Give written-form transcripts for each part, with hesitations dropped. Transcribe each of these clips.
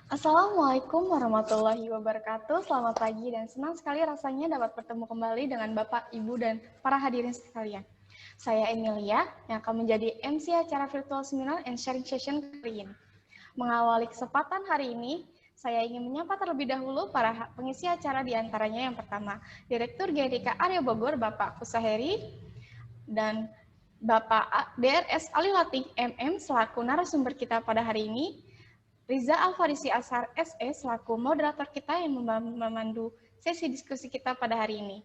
Assalamualaikum warahmatullahi wabarakatuh. Selamat pagi dan senang sekali rasanya dapat bertemu kembali dengan Bapak, Ibu, dan para hadirin sekalian. Saya Emilia yang akan menjadi MC acara virtual seminar and sharing session kali ini. Mengawali kesempatan hari ini, saya ingin menyapa terlebih dahulu para pengisi acara di antaranya yang pertama, Direktur GDK Arya Bogor, Bapak Kusaheri, dan Bapak DRS Alilating MM selaku narasumber kita pada hari ini, Riza Alfarisi Ashar SE selaku moderator kita yang memandu sesi diskusi kita pada hari ini.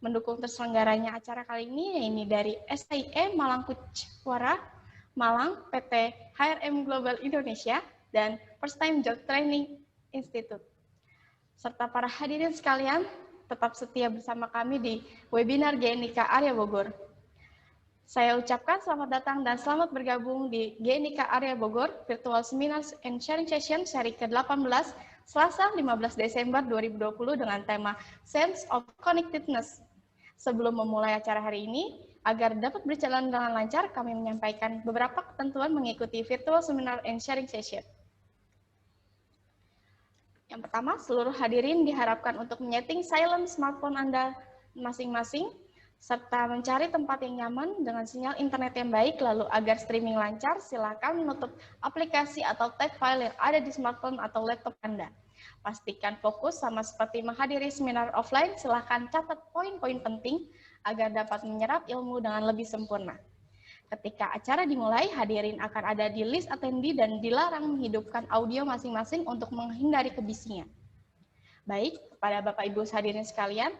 Mendukung terselenggaranya acara kali ini dari SIE Malang Kuchwara, Malang, PT HRM Global Indonesia, dan First Time Job Training Institute. Serta para hadirin sekalian, tetap setia bersama kami di webinar GNIK Arya Bogor. Saya ucapkan selamat datang dan selamat bergabung di GNIK Arya Bogor Virtual Seminar and Sharing Session seri ke-18 Selasa 15 Desember 2020 dengan tema Sense of Connectedness. Sebelum memulai acara hari ini, agar dapat berjalan dengan lancar, kami menyampaikan beberapa ketentuan mengikuti Virtual Seminar and Sharing Session. Yang pertama, seluruh hadirin diharapkan untuk menyeting silent smartphone Anda masing-masing, serta mencari tempat yang nyaman dengan sinyal internet yang baik, lalu agar streaming lancar, silakan menutup aplikasi atau tag file yang ada di smartphone atau laptop Anda. Pastikan fokus sama seperti menghadiri seminar offline, silakan catat poin-poin penting agar dapat menyerap ilmu dengan lebih sempurna. Ketika acara dimulai, hadirin akan ada di list attendee dan dilarang menghidupkan audio masing-masing untuk menghindari kebisingan. Baik, kepada Bapak Ibu hadirin sekalian,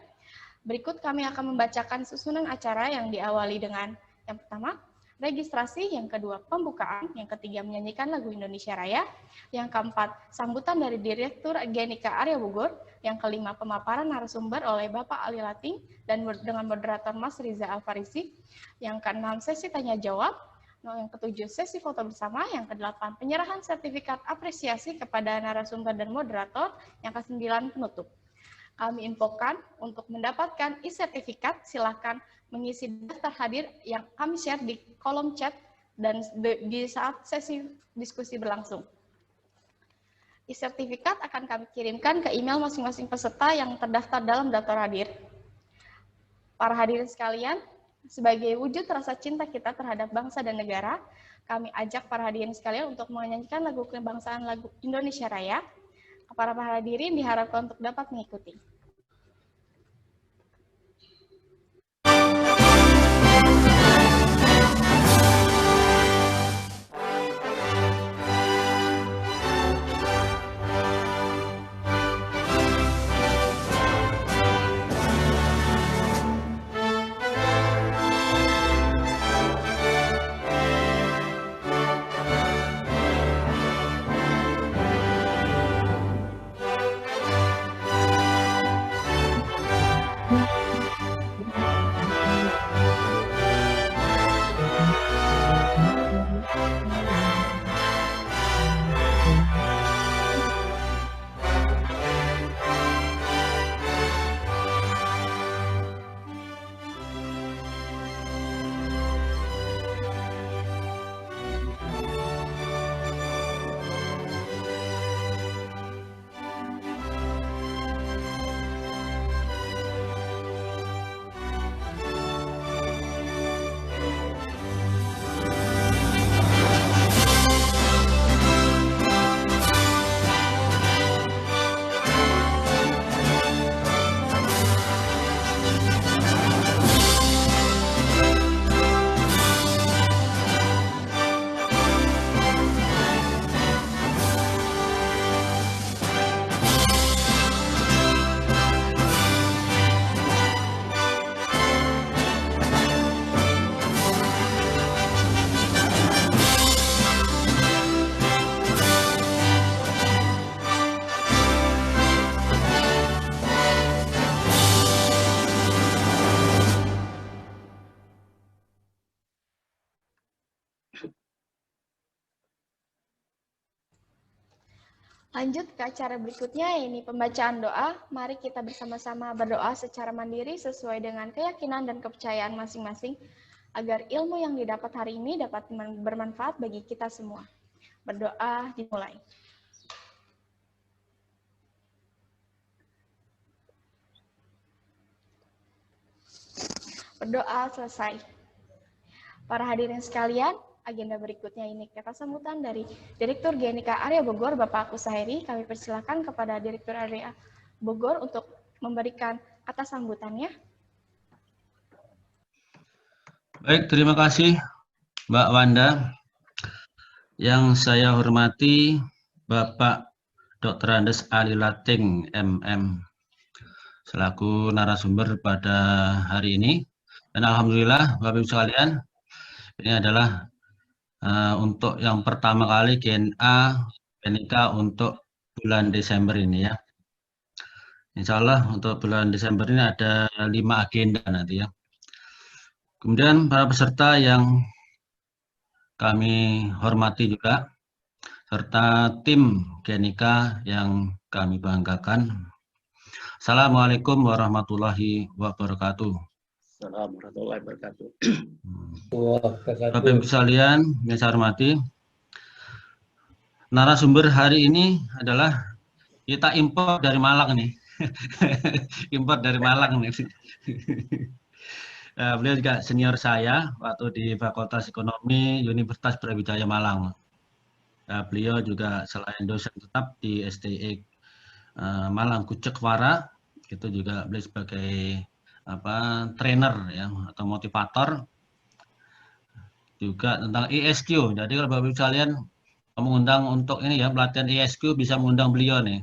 berikut kami akan membacakan susunan acara yang diawali dengan yang pertama, registrasi, yang kedua, pembukaan, yang ketiga, menyanyikan lagu Indonesia Raya, yang keempat, sambutan dari Direktur GNIK Arya Bogor, yang kelima, pemaparan narasumber oleh Bapak Ali Lating dan dengan moderator Mas Riza Alfarisi, yang keenam, sesi tanya-jawab, yang ketujuh, sesi foto bersama, yang kedelapan, penyerahan sertifikat apresiasi kepada narasumber dan moderator, yang kesembilan, penutup. Kami infokan untuk mendapatkan e-sertifikat, silakan mengisi daftar hadir yang kami share di kolom chat dan di saat sesi diskusi berlangsung. E-sertifikat akan kami kirimkan ke email masing-masing peserta yang terdaftar dalam daftar hadir. Para hadirin sekalian, sebagai wujud rasa cinta kita terhadap bangsa dan negara, kami ajak para hadirin sekalian untuk menyanyikan lagu kebangsaan, lagu Indonesia Raya. Para hadirin diharapkan untuk dapat mengikuti. Lanjut ke acara berikutnya, ini pembacaan doa. Mari kita bersama-sama berdoa secara mandiri sesuai dengan keyakinan dan kepercayaan masing-masing agar ilmu yang didapat hari ini dapat bermanfaat bagi kita semua. Berdoa dimulai. Berdoa selesai. Para hadirin sekalian, agenda berikutnya ini kata sambutan dari Direktur GNIK Area Bogor, Bapak Kusaheri. Kami persilakan kepada Direktur Area Bogor untuk memberikan kata sambutannya. Baik, terima kasih Mbak Wanda. Yang saya hormati Bapak Dr. Andes Ali Lating, MM, selaku narasumber pada hari ini. Dan Alhamdulillah, Bapak Ibu sekalian, ini adalah untuk yang pertama kali GNIK untuk bulan Desember ini ya. Insya Allah untuk bulan Desember ini ada 5 agenda nanti ya. Kemudian para peserta yang kami hormati juga, serta tim GNIK yang kami banggakan. Assalamualaikum warahmatullahi wabarakatuh. Assalamualaikum warahmatullahi wabarakatuh. Bapak Ibu sekalian, yang saya hormati, narasumber hari ini adalah kita impor dari Malang nih. Impor dari Malang nih. Beliau juga senior saya waktu di Fakultas Ekonomi Universitas Brawijaya Malang. Beliau juga selain dosen tetap di STI Malang Kucekwara, itu juga beliau sebagai trainer ya atau motivator juga tentang ESQ. Jadi kalau Bapak Ibu sekalian mengundang untuk ini ya pelatihan ESQ bisa mengundang beliau nih.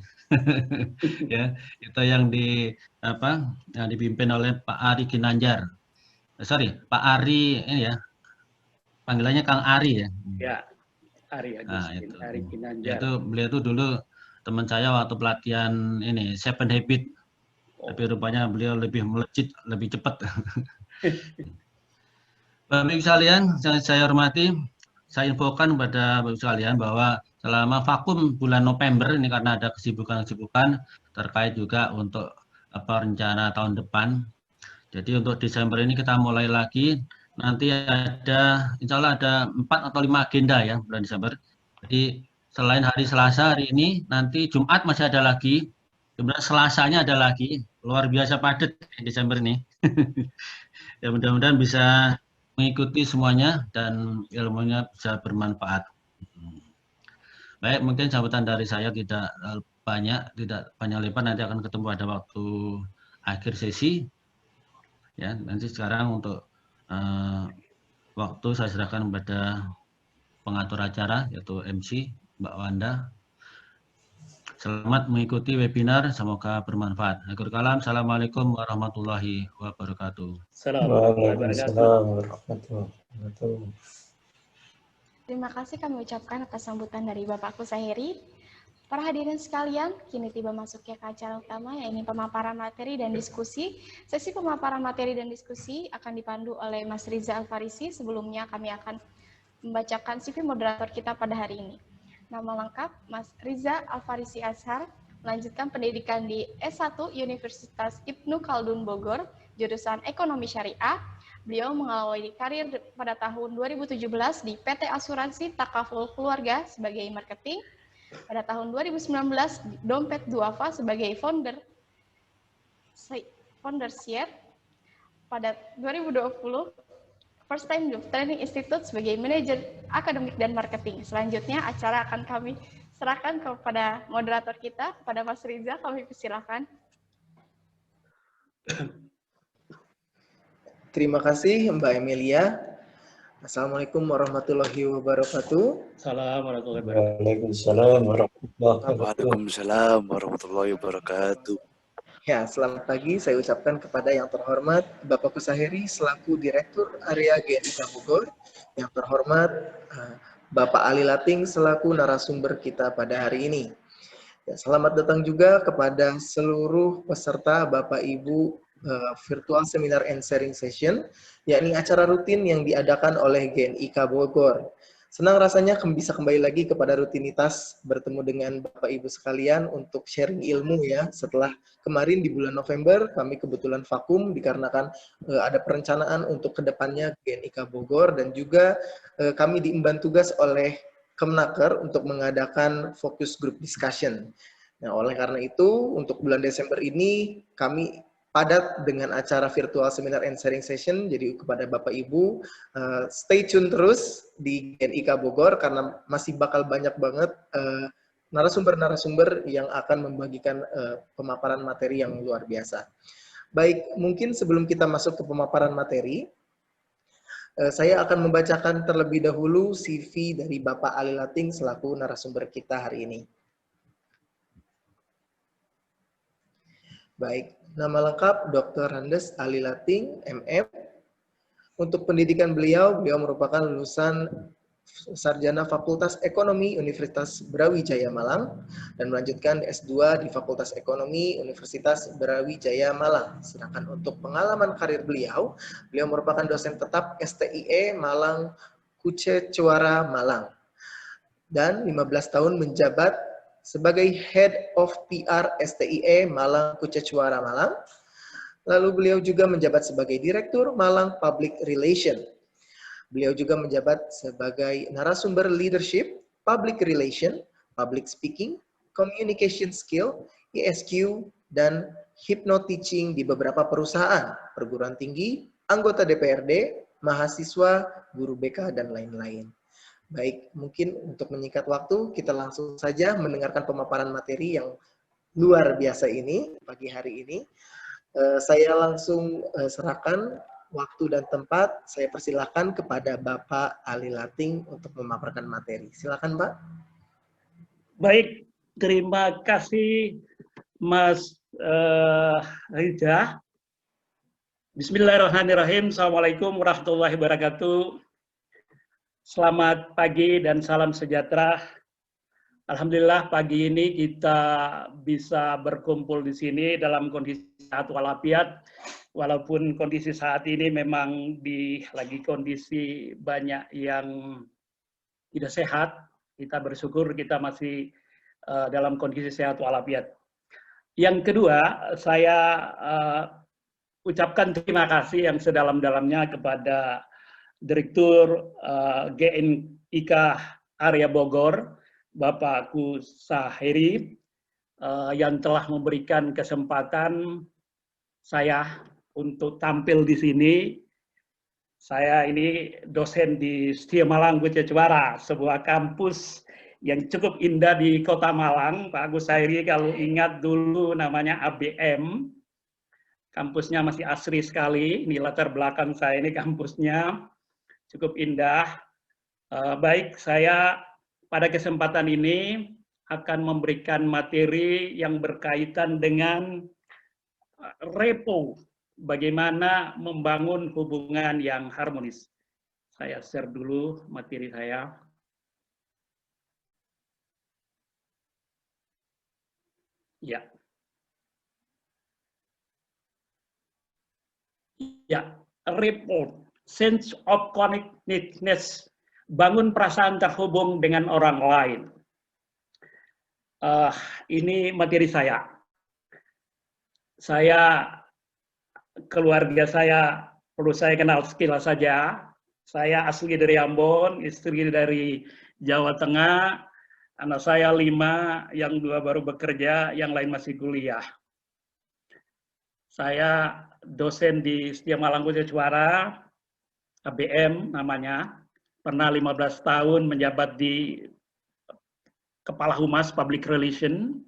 Ya, itu yang yang dipimpin oleh Pak Ari Ginanjar. Pak Ari ini ya. Panggilannya Kang Ari ya. Ya, Ari Agustin, Ari Ginanjar. Itu beliau itu dulu teman saya waktu pelatihan ini Seven Habit. Tapi rupanya beliau lebih melejit, lebih cepat. Bapak Ibu sekalian, yang saya hormati, saya infokan kepada Bapak Ibu sekalian bahwa selama vakum bulan November ini karena ada kesibukan-kesibukan terkait juga untuk rencana tahun depan. Jadi untuk Desember ini kita mulai lagi. Nanti ada, insya Allah ada 4 atau 5 agenda ya bulan Desember. Jadi selain hari Selasa hari ini, nanti Jumat masih ada lagi. Kemudian Selasanya ada lagi. Luar biasa padat di Desember ini. Ya mudah-mudahan bisa mengikuti semuanya dan ilmunya bisa bermanfaat. Baik, mungkin sambutan dari saya tidak banyak lebar, nanti akan ketemu pada waktu akhir sesi. Ya, nanti sekarang untuk waktu saya serahkan kepada pengatur acara yaitu MC Mbak Wanda. Selamat mengikuti webinar, semoga bermanfaat. Akhir kalam, assalamualaikum warahmatullahi wabarakatuh. Terima kasih kami ucapkan atas sambutan dari Bapak Kusaheri. Para hadirin sekalian, kini tiba masuknya ke acara utama, yaitu pemaparan materi dan diskusi. Sesi pemaparan materi dan diskusi akan dipandu oleh Mas Riza Alfarisi. Sebelumnya kami akan membacakan CV moderator kita pada hari ini. Nama lengkap, Mas Riza Alfarisi Ashar, melanjutkan pendidikan di S1 Universitas Ibnu Khaldun Bogor, jurusan Ekonomi Syariah. Beliau mengawali karir pada tahun 2017 di PT Asuransi Takaful Keluarga sebagai marketing. Pada tahun 2019, Dompet Duafa sebagai founder share. Pada 2020, First Time Job Training Institute sebagai manajer akademik dan marketing. Selanjutnya acara akan kami serahkan kepada moderator kita, kepada Mas Riza, kami persilakan. Terima kasih Mbak Emilia. Assalamualaikum warahmatullahi wabarakatuh. Waalaikumsalam warahmatullahi wabarakatuh. Ya, selamat pagi saya ucapkan kepada yang terhormat Bapak Kusaheri selaku Direktur Area GNIK Bogor, yang terhormat Bapak Ali Lating selaku narasumber kita pada hari ini. Ya, selamat datang juga kepada seluruh peserta Bapak Ibu virtual seminar and sharing session, yakni acara rutin yang diadakan oleh GNIK Bogor. Senang rasanya bisa kembali lagi kepada rutinitas bertemu dengan Bapak Ibu sekalian untuk sharing ilmu ya. Setelah kemarin di bulan November kami kebetulan vakum dikarenakan ada perencanaan untuk kedepannya GNIK Bogor, dan juga kami diemban tugas oleh Kemnaker untuk mengadakan focus group discussion. Nah, oleh karena itu untuk bulan Desember ini kami padat dengan acara virtual seminar and sharing session. Jadi kepada Bapak Ibu, stay tune terus di GNIK Bogor karena masih bakal banyak banget narasumber-narasumber yang akan membagikan pemaparan materi yang luar biasa. Baik, mungkin sebelum kita masuk ke pemaparan materi, saya akan membacakan terlebih dahulu CV dari Bapak Ali Lating selaku narasumber kita hari ini. Baik, nama lengkap Dr. Randes Ali Lating, MM. Untuk pendidikan beliau merupakan lulusan Sarjana Fakultas Ekonomi Universitas Brawijaya Malang dan melanjutkan S2 di Fakultas Ekonomi Universitas Brawijaya Malang. Sedangkan untuk pengalaman karir beliau merupakan dosen tetap STIE Malang Kuce Cuara Malang. Dan 15 tahun menjabat sebagai Head of PR STIE Malang Kuce Cuara Malang. Lalu beliau juga menjabat sebagai Direktur Malang Public Relation. Beliau juga menjabat sebagai narasumber leadership, public relation, public speaking, communication skill, ESQ, dan hypno-teaching di beberapa perusahaan, perguruan tinggi, anggota DPRD, mahasiswa, guru BK, dan lain-lain. Baik, mungkin untuk menyingkat waktu, kita langsung saja mendengarkan pemaparan materi yang luar biasa ini, pagi hari ini. Saya langsung serahkan waktu dan tempat, saya persilahkan kepada Bapak Ali Lating untuk memaparkan materi. Silakan, Pak. Baik, terima kasih Mas Rija. Bismillahirrahmanirrahim. Assalamualaikum warahmatullahi wabarakatuh. Selamat pagi dan salam sejahtera. Alhamdulillah pagi ini kita bisa berkumpul di sini dalam kondisi sehat walafiat. Walaupun kondisi saat ini memang lagi kondisi banyak yang tidak sehat, kita bersyukur kita masih dalam kondisi sehat walafiat. Yang kedua, saya ucapkan terima kasih yang sedalam-dalamnya kepada Direktur GNIK Area Bogor, Bapak Kusaheri, yang telah memberikan kesempatan saya untuk tampil di sini. Saya ini dosen di STIE Malang Kuce Cuara, sebuah kampus yang cukup indah di Kota Malang. Pak Kusaheri kalau ingat dulu namanya ABM, kampusnya masih asri sekali. Ini latar belakang saya ini kampusnya cukup indah. Baik, saya pada kesempatan ini akan memberikan materi yang berkaitan dengan repo. Bagaimana membangun hubungan yang harmonis. Saya share dulu materi saya. Ya. Ya, repo, sense of connectedness, bangun perasaan terhubung dengan orang lain. Ini materi saya. Keluarga saya, perlu saya kenal sekilas saja. Saya asli dari Ambon, istri dari Jawa Tengah, anak saya 5, yang 2 baru bekerja, yang lain masih kuliah. Saya dosen di STIE Malang Kuce Cuara, ABM namanya, pernah 15 tahun menjabat di Kepala Humas Public Relation.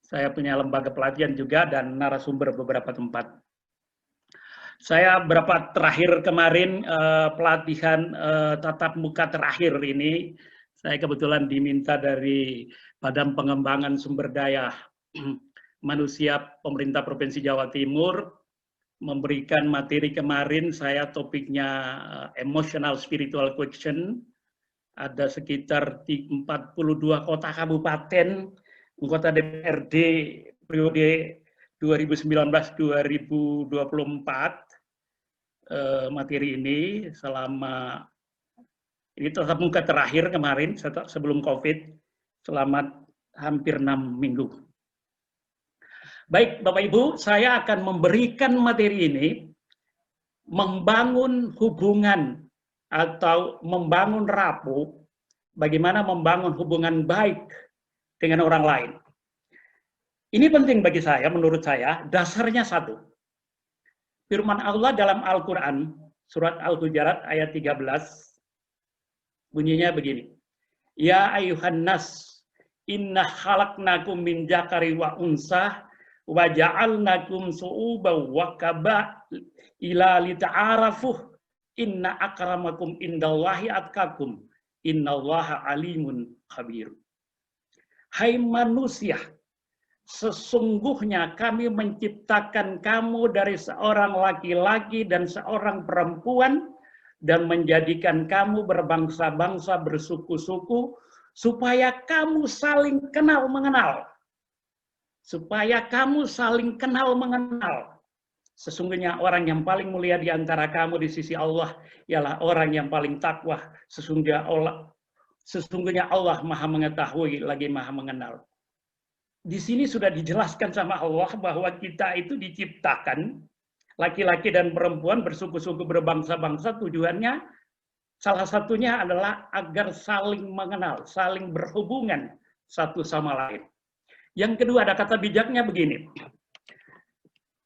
Saya punya lembaga pelatihan juga dan narasumber beberapa tempat. Saya terakhir kemarin pelatihan tatap muka terakhir ini, saya kebetulan diminta dari Badan Pengembangan Sumber Daya Manusia Pemerintah Provinsi Jawa Timur memberikan materi kemarin. Saya topiknya emotional spiritual quotient. Ada sekitar 42 kota kabupaten anggota DPRD periode 2019-2024. Materi ini ini tatap muka terakhir kemarin sebelum COVID, selama hampir 6 minggu. Baik, Bapak Ibu, saya akan memberikan materi ini membangun hubungan atau membangun rapuh, bagaimana membangun hubungan baik dengan orang lain. Ini penting bagi saya, menurut saya, dasarnya satu. Firman Allah dalam Al-Quran, surat Al-Hujurat ayat 13, bunyinya begini. Ya ayuhan nas, inna khalaqnakum min dzakari wa unsah, wa ja'alnakum su'uban wa qaba'ila lita'arafuh, inna akramakum indallahi atqakum, innallaha alimun khabir. Hai manusia, sesungguhnya kami menciptakan kamu dari seorang laki-laki dan seorang perempuan dan menjadikan kamu berbangsa-bangsa, bersuku-suku, supaya kamu saling kenal mengenal. Supaya kamu saling kenal mengenal. Sesungguhnya orang yang paling mulia di antara kamu di sisi Allah ialah orang yang paling takwa. Sesungguhnya Allah Maha mengetahui lagi Maha mengenal. Di sini sudah dijelaskan sama Allah bahwa kita itu diciptakan laki-laki dan perempuan bersuku-suku berbangsa-bangsa, tujuannya salah satunya adalah agar saling mengenal, saling berhubungan satu sama lain. Yang kedua ada kata bijaknya begini.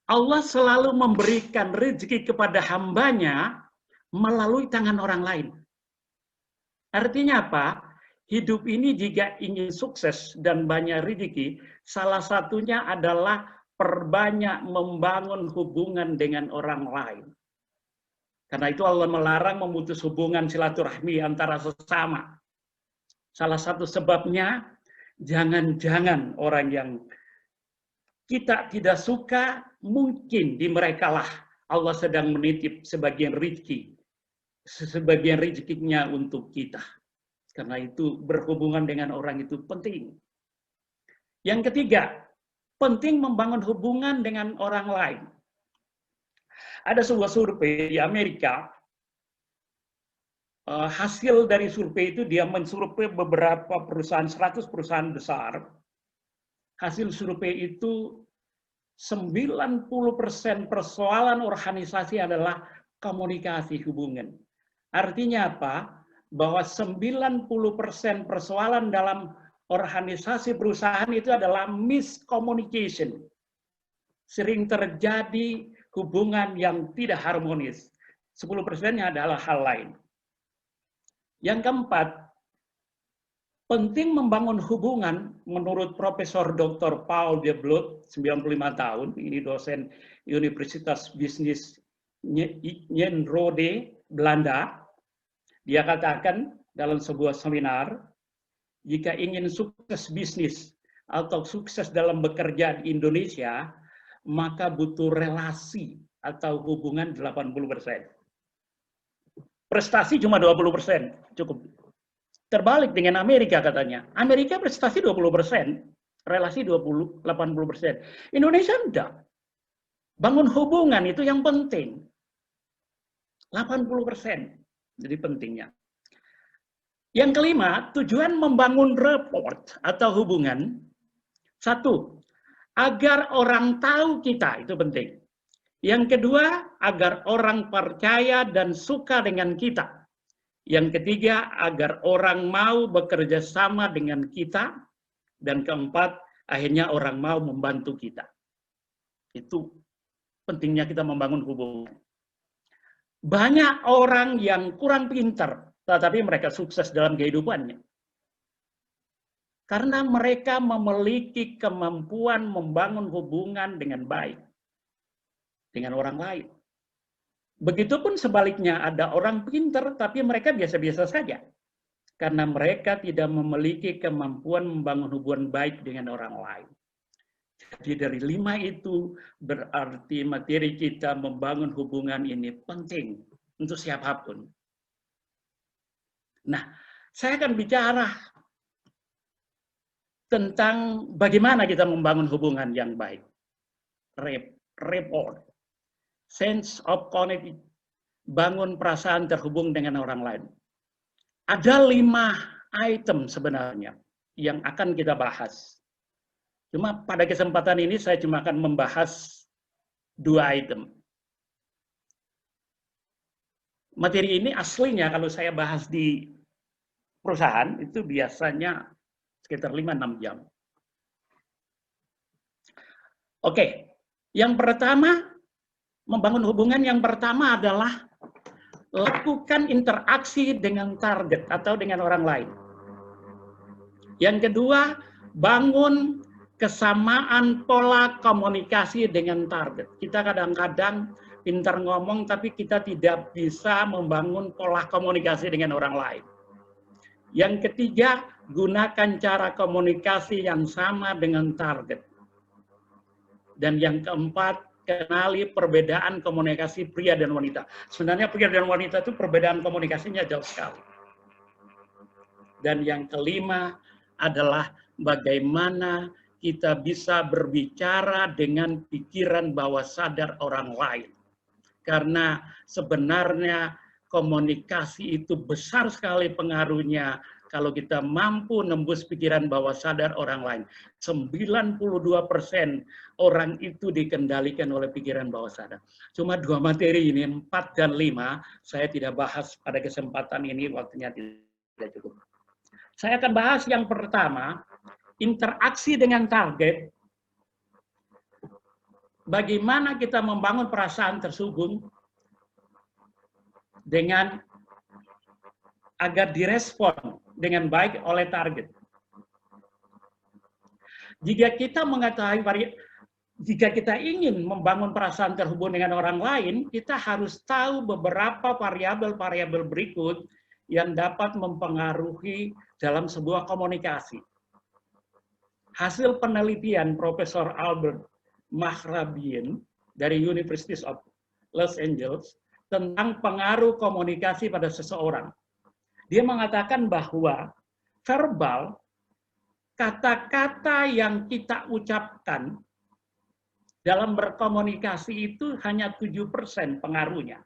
Allah selalu memberikan rezeki kepada hambanya melalui tangan orang lain. Artinya apa? Hidup ini jika ingin sukses dan banyak rezeki, salah satunya adalah perbanyak membangun hubungan dengan orang lain. Karena itu Allah melarang memutus hubungan silaturahmi antara sesama. Salah satu sebabnya, jangan-jangan orang yang kita tidak suka, mungkin di merekalah Allah sedang menitip sebagian rezekinya untuk kita. Karena itu berhubungan dengan orang itu penting. Yang ketiga, penting membangun hubungan dengan orang lain. Ada sebuah survei di Amerika, hasil dari survei itu dia mensurvei beberapa perusahaan, 100 perusahaan besar. Hasil survei itu 90% persoalan organisasi adalah komunikasi hubungan. Artinya apa? Bahwa 90% persoalan dalam organisasi perusahaan itu adalah miscommunication. Sering terjadi hubungan yang tidak harmonis. 10%-nya adalah hal lain. Yang keempat, penting membangun hubungan menurut Profesor Dr. Paul de Bloot, 95 tahun, ini dosen Universitas Bisnis Nyenrode, Belanda. Dia katakan dalam sebuah seminar, jika ingin sukses bisnis atau sukses dalam bekerja di Indonesia, maka butuh relasi atau hubungan 80%. Prestasi cuma 20%, cukup. Terbalik dengan Amerika katanya. Amerika prestasi 20%, relasi 80%. Indonesia enggak. Bangun hubungan itu yang penting. 80%. Jadi pentingnya. Yang kelima, tujuan membangun rapport atau hubungan. Satu, agar orang tahu kita, itu penting. Yang kedua, agar orang percaya dan suka dengan kita. Yang ketiga, agar orang mau bekerja sama dengan kita. Dan keempat, akhirnya orang mau membantu kita. Itu pentingnya kita membangun hubungan. Banyak orang yang kurang pintar, tetapi mereka sukses dalam kehidupannya. Karena mereka memiliki kemampuan membangun hubungan dengan baik dengan orang lain. Begitupun sebaliknya, ada orang pintar, tapi mereka biasa-biasa saja. Karena mereka tidak memiliki kemampuan membangun hubungan baik dengan orang lain. Jadi dari 5 itu berarti materi kita membangun hubungan ini penting untuk siapapun. Nah, saya akan bicara tentang bagaimana kita membangun hubungan yang baik. Rapport, sense of connected, bangun perasaan terhubung dengan orang lain. Ada 5 item sebenarnya yang akan kita bahas. Cuma pada kesempatan ini saya cuma akan membahas 2 item. Materi ini aslinya kalau saya bahas di perusahaan itu biasanya sekitar 5-6 jam. Oke, yang pertama Membangun hubungan yang pertama adalah lakukan interaksi dengan target atau dengan orang lain. Yang kedua, bangun kesamaan pola komunikasi dengan target. Kita kadang-kadang pintar ngomong, tapi kita tidak bisa membangun pola komunikasi dengan orang lain. Yang ketiga, gunakan cara komunikasi yang sama dengan target. Dan yang keempat, kenali perbedaan komunikasi pria dan wanita. Sebenarnya pria dan wanita itu perbedaan komunikasinya jauh sekali. Dan yang kelima adalah bagaimana kita bisa berbicara dengan pikiran bawah sadar orang lain. Karena sebenarnya komunikasi itu besar sekali pengaruhnya kalau kita mampu nembus pikiran bawah sadar orang lain. 92% orang itu dikendalikan oleh pikiran bawah sadar. Cuma 2 materi ini, 4 dan 5, saya tidak bahas pada kesempatan ini, waktunya tidak cukup. Saya akan bahas yang pertama, interaksi dengan target. Bagaimana kita membangun perasaan terhubung dengan agar direspon dengan baik oleh target. Jika kita mengetahui, jika kita ingin membangun perasaan terhubung dengan orang lain, kita harus tahu beberapa variabel-variabel berikut yang dapat mempengaruhi dalam sebuah komunikasi. Hasil penelitian Profesor Albert Mahrabian dari University of Los Angeles tentang pengaruh komunikasi pada seseorang. Dia mengatakan bahwa verbal, kata-kata yang kita ucapkan dalam berkomunikasi itu hanya 7% pengaruhnya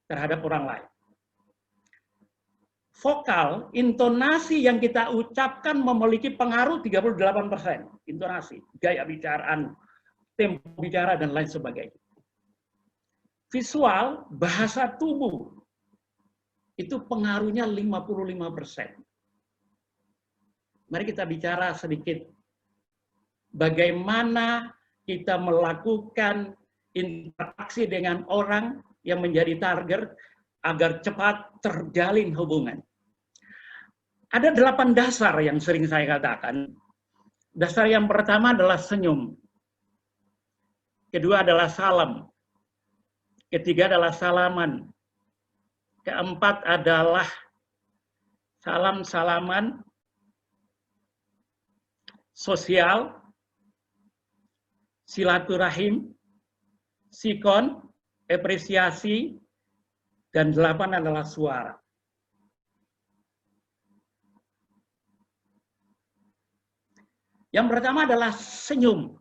terhadap orang lain. Vokal, intonasi yang kita ucapkan memiliki pengaruh 38%. Intonasi, gaya bicaraan, tempo bicara, dan lain sebagainya. Visual, bahasa tubuh, itu pengaruhnya 55%. Mari kita bicara sedikit bagaimana kita melakukan interaksi dengan orang yang menjadi target agar cepat terjalin hubungan. Ada 8 dasar yang sering saya katakan. Dasar yang pertama adalah senyum. Kedua adalah salam. Ketiga adalah salaman. Keempat adalah salam-salaman. Sosial. Silaturahim. Sikon. Apresiasi. Dan 8 adalah suara. Yang pertama adalah senyum.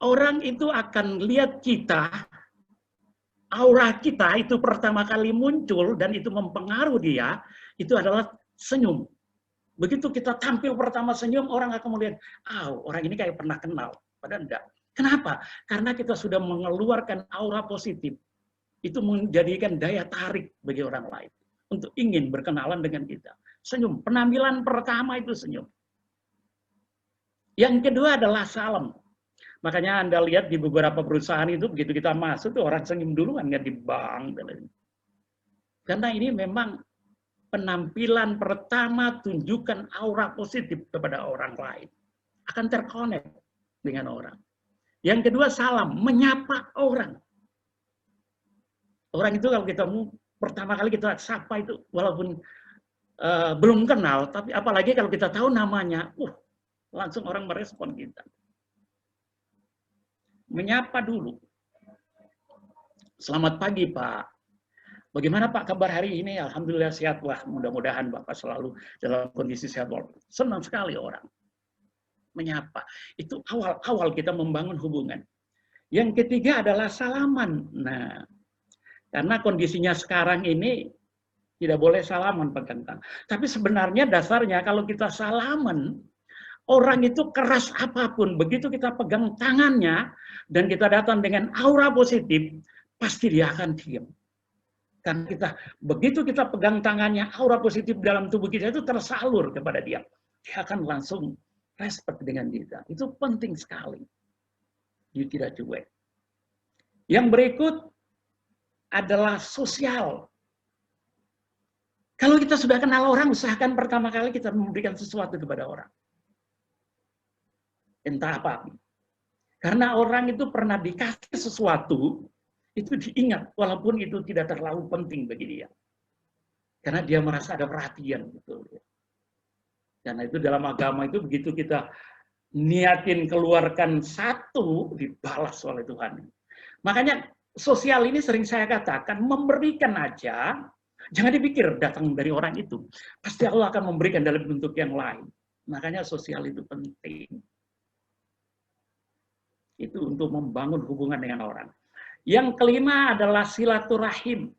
Orang itu akan lihat kita, aura kita itu pertama kali muncul dan itu mempengaruhi dia, itu adalah senyum. Begitu kita tampil pertama senyum, orang akan melihat, orang ini kayak pernah kenal. Padahal enggak. Kenapa? Karena kita sudah mengeluarkan aura positif. Itu menjadikan daya tarik bagi orang lain untuk ingin berkenalan dengan kita. Senyum. Penampilan pertama itu senyum. Yang kedua adalah salam. Makanya Anda lihat di beberapa perusahaan itu begitu kita masuk tuh orang senyum duluan, nggak di bank. Karena ini memang penampilan pertama tunjukkan aura positif kepada orang lain. Akan terkonek dengan orang. Yang kedua salam, menyapa orang. Orang itu kalau kita pertama kali kita sapa itu walaupun belum kenal, tapi apalagi kalau kita tahu namanya, langsung orang merespon kita. Menyapa dulu. Selamat pagi Pak. Bagaimana Pak kabar hari ini? Alhamdulillah sehat. Wah, mudah-mudahan Bapak selalu dalam kondisi sehat. Senang sekali orang. Menyapa. Itu awal-awal kita membangun hubungan. Yang ketiga adalah salaman. Nah, karena kondisinya sekarang ini tidak boleh salaman pegang tangan. Tapi sebenarnya dasarnya kalau kita salaman, orang itu keras apapun, begitu kita pegang tangannya dan kita datang dengan aura positif, pasti dia akan diam. Karena begitu kita pegang tangannya, aura positif dalam tubuh kita itu tersalur kepada dia. Dia akan langsung respect dengan kita. Itu penting sekali. Dia tidak cuek. Yang berikut adalah sosial. Kalau kita sudah kenal orang, usahakan pertama kali kita memberikan sesuatu kepada orang. Entah apa. Karena orang itu pernah dikasih sesuatu, itu diingat, walaupun itu tidak terlalu penting bagi dia. Karena dia merasa ada perhatian. Betul. Karena itu dalam agama itu begitu kita niatin keluarkan satu, dibalas oleh Tuhan. Makanya sosial ini sering saya katakan, memberikan aja, jangan dipikir datang dari orang itu. Pasti Allah akan memberikan dalam bentuk yang lain. Makanya sosial itu penting. Itu untuk membangun hubungan dengan orang. Yang kelima adalah silaturahim.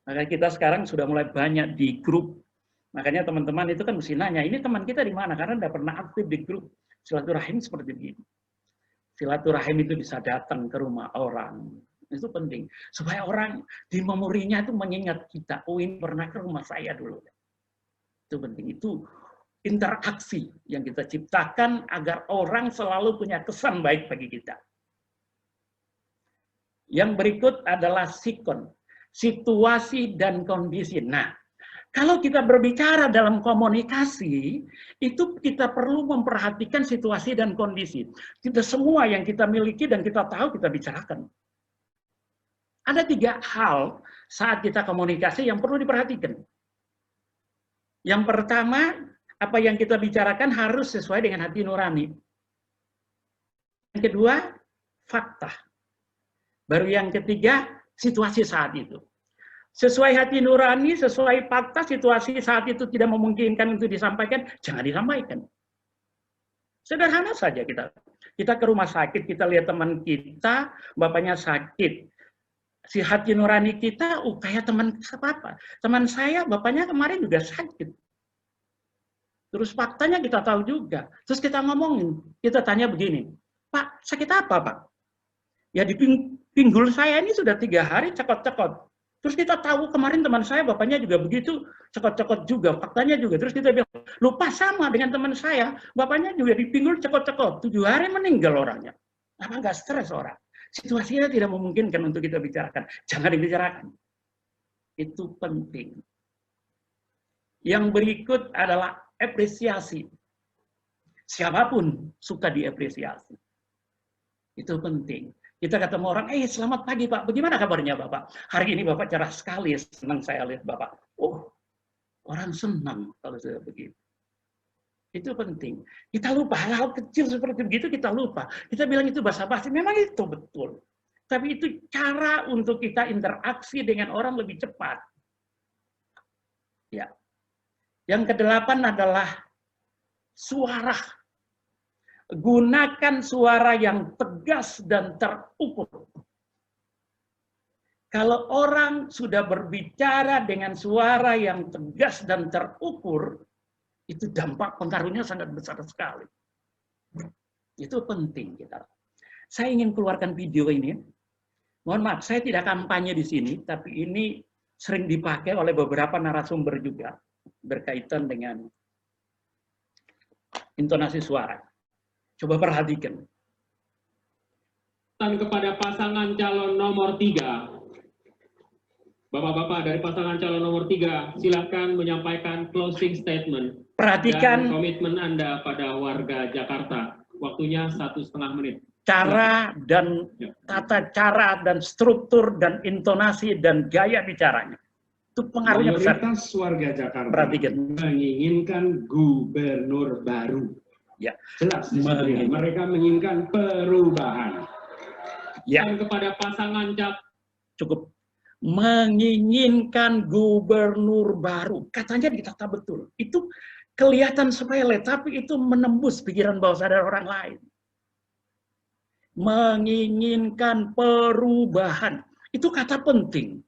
Maka kita sekarang sudah mulai banyak di grup. Makanya teman-teman itu kan mesti nanya, ini teman kita di mana? Karena tidak pernah aktif di grup. Silaturahim seperti ini. Silaturahim itu bisa datang ke rumah orang. Itu penting. Supaya orang di memorinya itu mengingat kita. Oh, ini pernah ke rumah saya dulu. Itu penting. Itu interaksi yang kita ciptakan agar orang selalu punya kesan baik bagi kita. Yang berikut adalah sikon. Situasi dan kondisi. Nah, kalau kita berbicara dalam komunikasi, itu kita perlu memperhatikan situasi dan kondisi. Tidak semua yang kita miliki dan kita tahu kita bicarakan. Ada 3 hal saat kita komunikasi yang perlu diperhatikan. Yang pertama, apa yang kita bicarakan harus sesuai dengan hati nurani. Yang kedua, fakta. Baru yang ketiga, situasi saat itu. Sesuai hati nurani, sesuai fakta, situasi saat itu tidak memungkinkan untuk disampaikan, jangan disampaikan. Sederhana saja kita. Kita ke rumah sakit, kita lihat teman kita, bapaknya sakit. Si hati nurani kita, kayak teman apa? Teman saya, bapaknya kemarin juga sakit. Terus faktanya kita tahu juga. Terus kita ngomongin, kita tanya begini, Pak, sakit apa Pak? Ya di pinggul saya ini sudah 3 hari cekot-cekot. Terus kita tahu kemarin teman saya, bapaknya juga begitu, cekot-cekot juga, faktanya juga. Terus kita bilang, lupa sama dengan teman saya, bapaknya juga di pinggul cekot-cekot, 7 hari meninggal orangnya. Apa nggak stres orang? Situasinya tidak memungkinkan untuk kita bicarakan. Jangan dibicarakan. Itu penting. Yang berikut adalah apresiasi. Siapapun suka diapresiasi. Itu penting. Kita ketemu orang, selamat pagi Pak, bagaimana kabarnya Bapak? Hari ini Bapak cerah sekali, senang saya lihat Bapak. Oh, orang senang kalau sudah begitu. Itu penting. Kita lupa, hal-hal kecil seperti begitu kita lupa. Kita bilang itu basa-basi, memang itu betul. Tapi itu cara untuk kita interaksi dengan orang lebih cepat. Ya. Yang ke-8 adalah suara. Gunakan suara yang tegas dan terukur. Kalau orang sudah berbicara dengan suara yang tegas dan terukur, itu dampak pengaruhnya sangat besar sekali. Itu penting kita. Saya ingin keluarkan video ini. Mohon maaf, saya tidak kampanye di sini, tapi ini sering dipakai oleh beberapa narasumber juga berkaitan dengan intonasi suara. Coba perhatikan. Kepada pasangan calon nomor 3. Bapak-bapak dari pasangan calon nomor 3, silakan menyampaikan closing statement. Perhatikan dan komitmen Anda pada warga Jakarta. Waktunya 1,5 menit. Cara dan tata cara dan struktur dan intonasi dan gaya bicaranya. Itu pengaruhnya besar. Mayoritas warga Jakarta Perhatikan. menginginkan gubernur baru. Ya. Jelas mereka menginginkan perubahan. Ya. Dan kepada pasangan cukup menginginkan gubernur baru. Katanya ditata betul. Itu kelihatan sepele, tapi itu menembus pikiran bawah sadar orang lain. Menginginkan perubahan. Itu kata penting.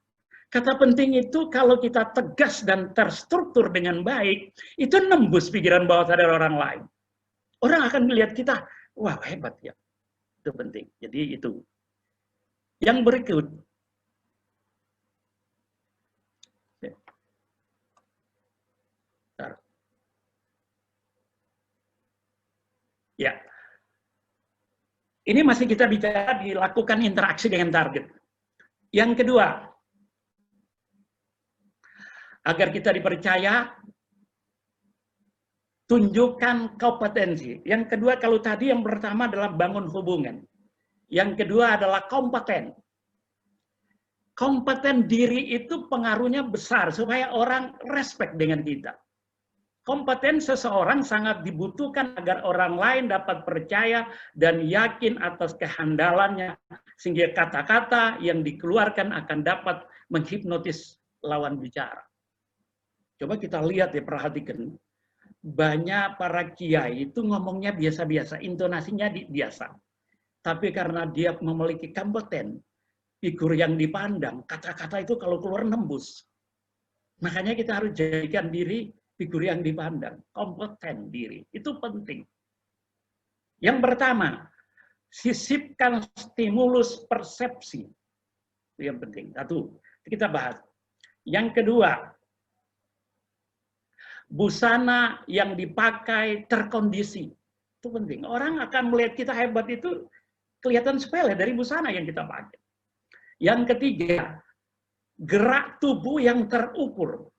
Kata penting itu kalau kita tegas dan terstruktur dengan baik, itu nembus pikiran bawah sadar orang lain. Orang akan melihat kita, wah hebat ya. Itu penting. Jadi itu. Yang berikut. Ya. Ini masih kita bicara dilakukan interaksi dengan target. Yang kedua, agar kita dipercaya, tunjukkan kompetensi. Yang kedua, kalau tadi yang pertama adalah bangun hubungan. Yang kedua adalah kompeten. Kompeten diri itu pengaruhnya besar supaya orang respect dengan kita. Kompeten seseorang sangat dibutuhkan agar orang lain dapat percaya dan yakin atas kehandalannya, sehingga kata-kata yang dikeluarkan akan dapat menghipnotis lawan bicara. Coba kita lihat ya, perhatikan. Banyak para kiai itu ngomongnya biasa-biasa, intonasinya biasa. Tapi karena dia memiliki kompeten, figur yang dipandang, kata-kata itu kalau keluar nembus. Makanya kita harus jadikan diri figur yang dipandang, kompeten diri. Itu penting. Yang pertama, sisipkan stimulus persepsi. Itu yang penting. Satu, kita bahas. Yang kedua, busana yang dipakai terkondisi. Itu penting. Orang akan melihat kita hebat itu kelihatan sepele dari busana yang kita pakai. Yang ketiga, gerak tubuh yang terukur.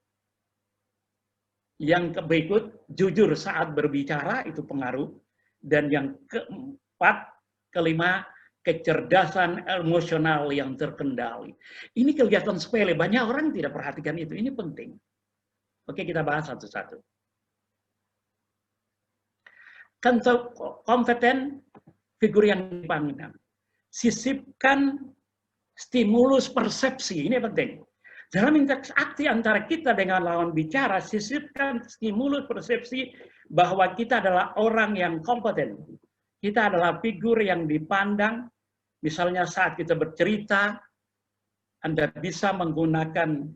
Yang berikut, jujur saat berbicara, itu pengaruh. Dan yang keempat, kelima, kecerdasan emosional yang terkendali. Ini kelihatan sepele, banyak orang tidak perhatikan itu, ini penting. Oke, kita bahas satu-satu. Kompeten, figur yang dipandang. Sisipkan stimulus persepsi, ini penting. Dalam interaksi antara kita dengan lawan bicara, sisipkan stimulus persepsi bahwa kita adalah orang yang kompeten. Kita adalah figur yang dipandang, misalnya saat kita bercerita, Anda bisa menggunakan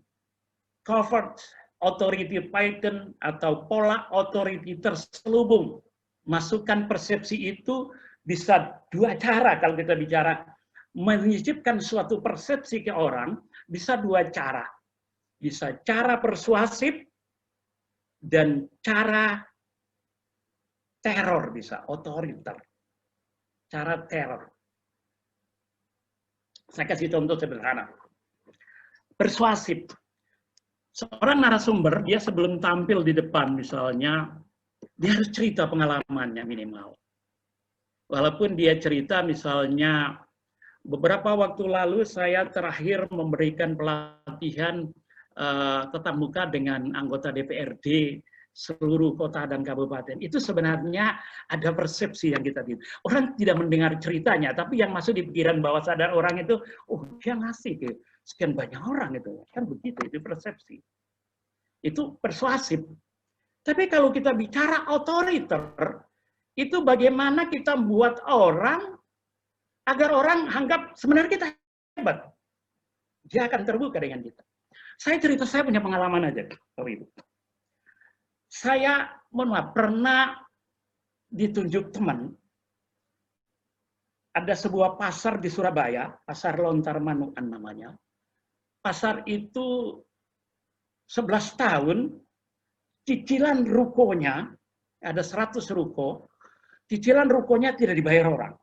covert authority pattern atau pola authority terselubung. Masukkan persepsi itu bisa dua cara kalau kita bicara. Menyisipkan suatu persepsi ke orang, bisa dua cara. Bisa cara persuasif dan cara teror, bisa otoriter. Cara teror. Saya kasih contoh sederhana. Persuasif. Seorang narasumber, dia sebelum tampil di depan misalnya, dia harus cerita pengalamannya minimal. Walaupun dia cerita misalnya, beberapa waktu lalu saya terakhir memberikan pelatihan tatap muka dengan anggota DPRD seluruh kota dan kabupaten. Itu sebenarnya ada persepsi yang kita lihat. Orang tidak mendengar ceritanya, tapi yang masuk di pikiran bawah sadar orang itu, oh dia ngasih ke sekian banyak orang itu. Kan begitu, itu persepsi. Itu persuasif. Tapi kalau kita bicara otoriter, itu bagaimana kita buat orang agar orang anggap sebenarnya kita hebat. Dia akan terbuka dengan kita. Saya cerita, saya punya pengalaman aja, Bapak Ibu. Saya, mohon maaf, pernah ditunjuk teman. Ada sebuah pasar di Surabaya, Pasar Lontar Manukan namanya. Pasar itu 11 tahun, cicilan rukonya, ada 100 ruko, cicilan rukonya tidak dibayar orang.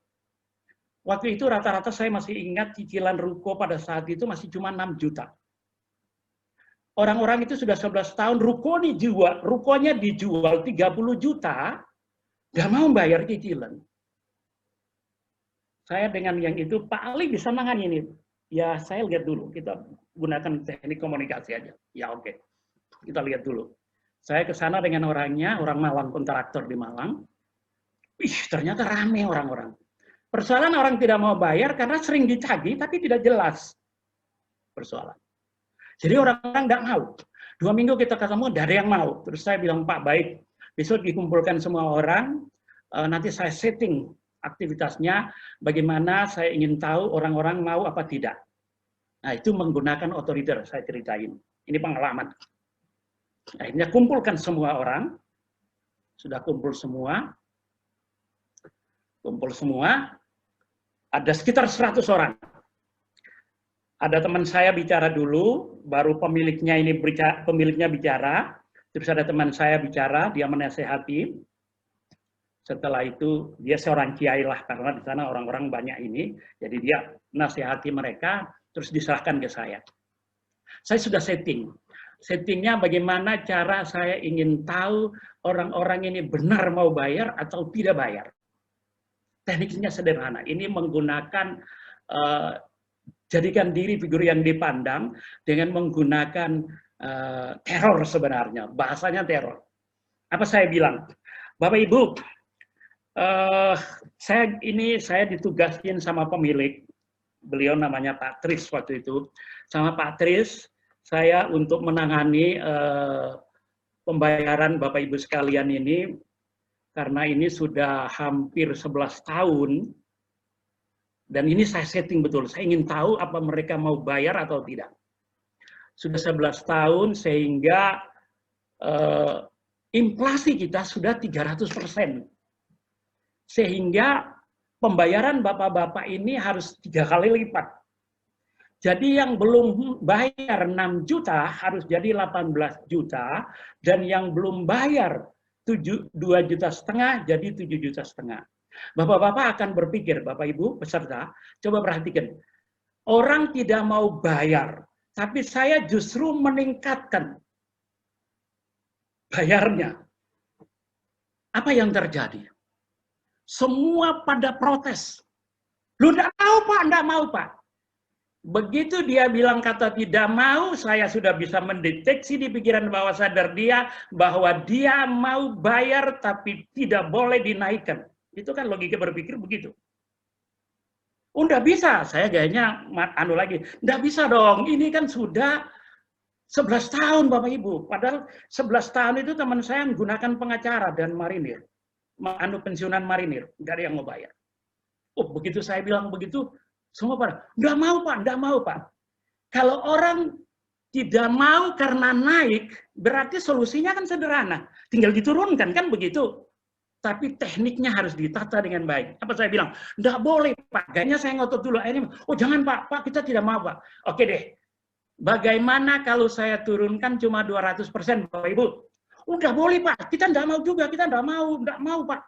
Waktu itu rata-rata saya masih ingat cicilan ruko pada saat itu masih cuma 6 juta. Orang-orang itu sudah 11 tahun, rukonya dijual 30 juta, nggak mau bayar cicilan. Saya dengan yang itu, Pak Ali bisa nangani ini. Ya saya lihat dulu, kita gunakan teknik komunikasi aja. Ya oke, kita lihat dulu. Saya ke sana dengan orangnya, orang Malang, kontraktor di Malang. Ih, ternyata rame orang-orang. Persoalan orang tidak mau bayar karena sering ditagih tapi tidak jelas persoalan. Jadi orang-orang tidak mau. 2 minggu kita ketemu, tidak ada yang mau. Terus saya bilang, Pak, baik, besok dikumpulkan semua orang, nanti saya setting aktivitasnya, bagaimana saya ingin tahu orang-orang mau apa tidak. Nah, itu menggunakan otoriter, saya ceritain. Ini pengalaman. Akhirnya kumpulkan semua orang, sudah kumpul semua, ada sekitar 100 orang. Ada teman saya bicara dulu, baru pemiliknya bicara, terus ada teman saya bicara, dia menasehati. Setelah itu dia seorang kiai lah, karena di sana orang-orang banyak ini, jadi dia nasihati mereka, terus diserahkan ke saya. Saya sudah settingnya bagaimana cara saya ingin tahu orang-orang ini benar mau bayar atau tidak bayar. Tekniknya sederhana, ini menggunakan jadikan diri figur yang dipandang dengan menggunakan teror sebenarnya, bahasanya teror. Apa saya bilang? Bapak Ibu, saya ditugasin sama pemilik, beliau namanya Pak Tris waktu itu, sama Pak Tris, saya untuk menangani pembayaran Bapak Ibu sekalian ini, karena ini sudah hampir 11 tahun, dan ini saya setting betul, saya ingin tahu apa mereka mau bayar atau tidak. Sudah 11 tahun sehingga inflasi kita sudah 300%. Sehingga pembayaran bapak-bapak ini harus 3 kali lipat. Jadi yang belum bayar 6 juta harus jadi 18 juta, dan yang belum bayar 2,5 juta jadi 7,5 juta. Bapak-bapak akan berpikir, Bapak Ibu peserta, coba perhatikan. Orang tidak mau bayar, tapi saya justru meningkatkan bayarnya. Apa yang terjadi? Semua pada protes. Lu enggak mau Pak, enggak mau Pak. Begitu dia bilang kata tidak mau, saya sudah bisa mendeteksi di pikiran bawah sadar dia bahwa dia mau bayar tapi tidak boleh dinaikkan. Itu kan logika berpikir begitu. Oh, enggak bisa, saya gayanya anu lagi. Enggak bisa dong, ini kan sudah 11 tahun Bapak Ibu. Padahal 11 tahun itu teman saya menggunakan pengacara dan marinir. Anu pensiunan marinir, enggak ada yang mau bayar. Oh, begitu saya bilang begitu, semua pada, enggak mau Pak, enggak mau Pak. Kalau orang tidak mau karena naik, berarti solusinya kan sederhana. Tinggal diturunkan, kan begitu. Tapi tekniknya harus ditata dengan baik. Apa saya bilang? Enggak boleh Pak, kayaknya saya ngotot dulu. Akhirnya, oh jangan Pak, Pak kita tidak mau Pak. Oke deh, bagaimana kalau saya turunkan cuma 200% Bapak Ibu? Udah boleh Pak, kita enggak mau juga, kita enggak mau Pak.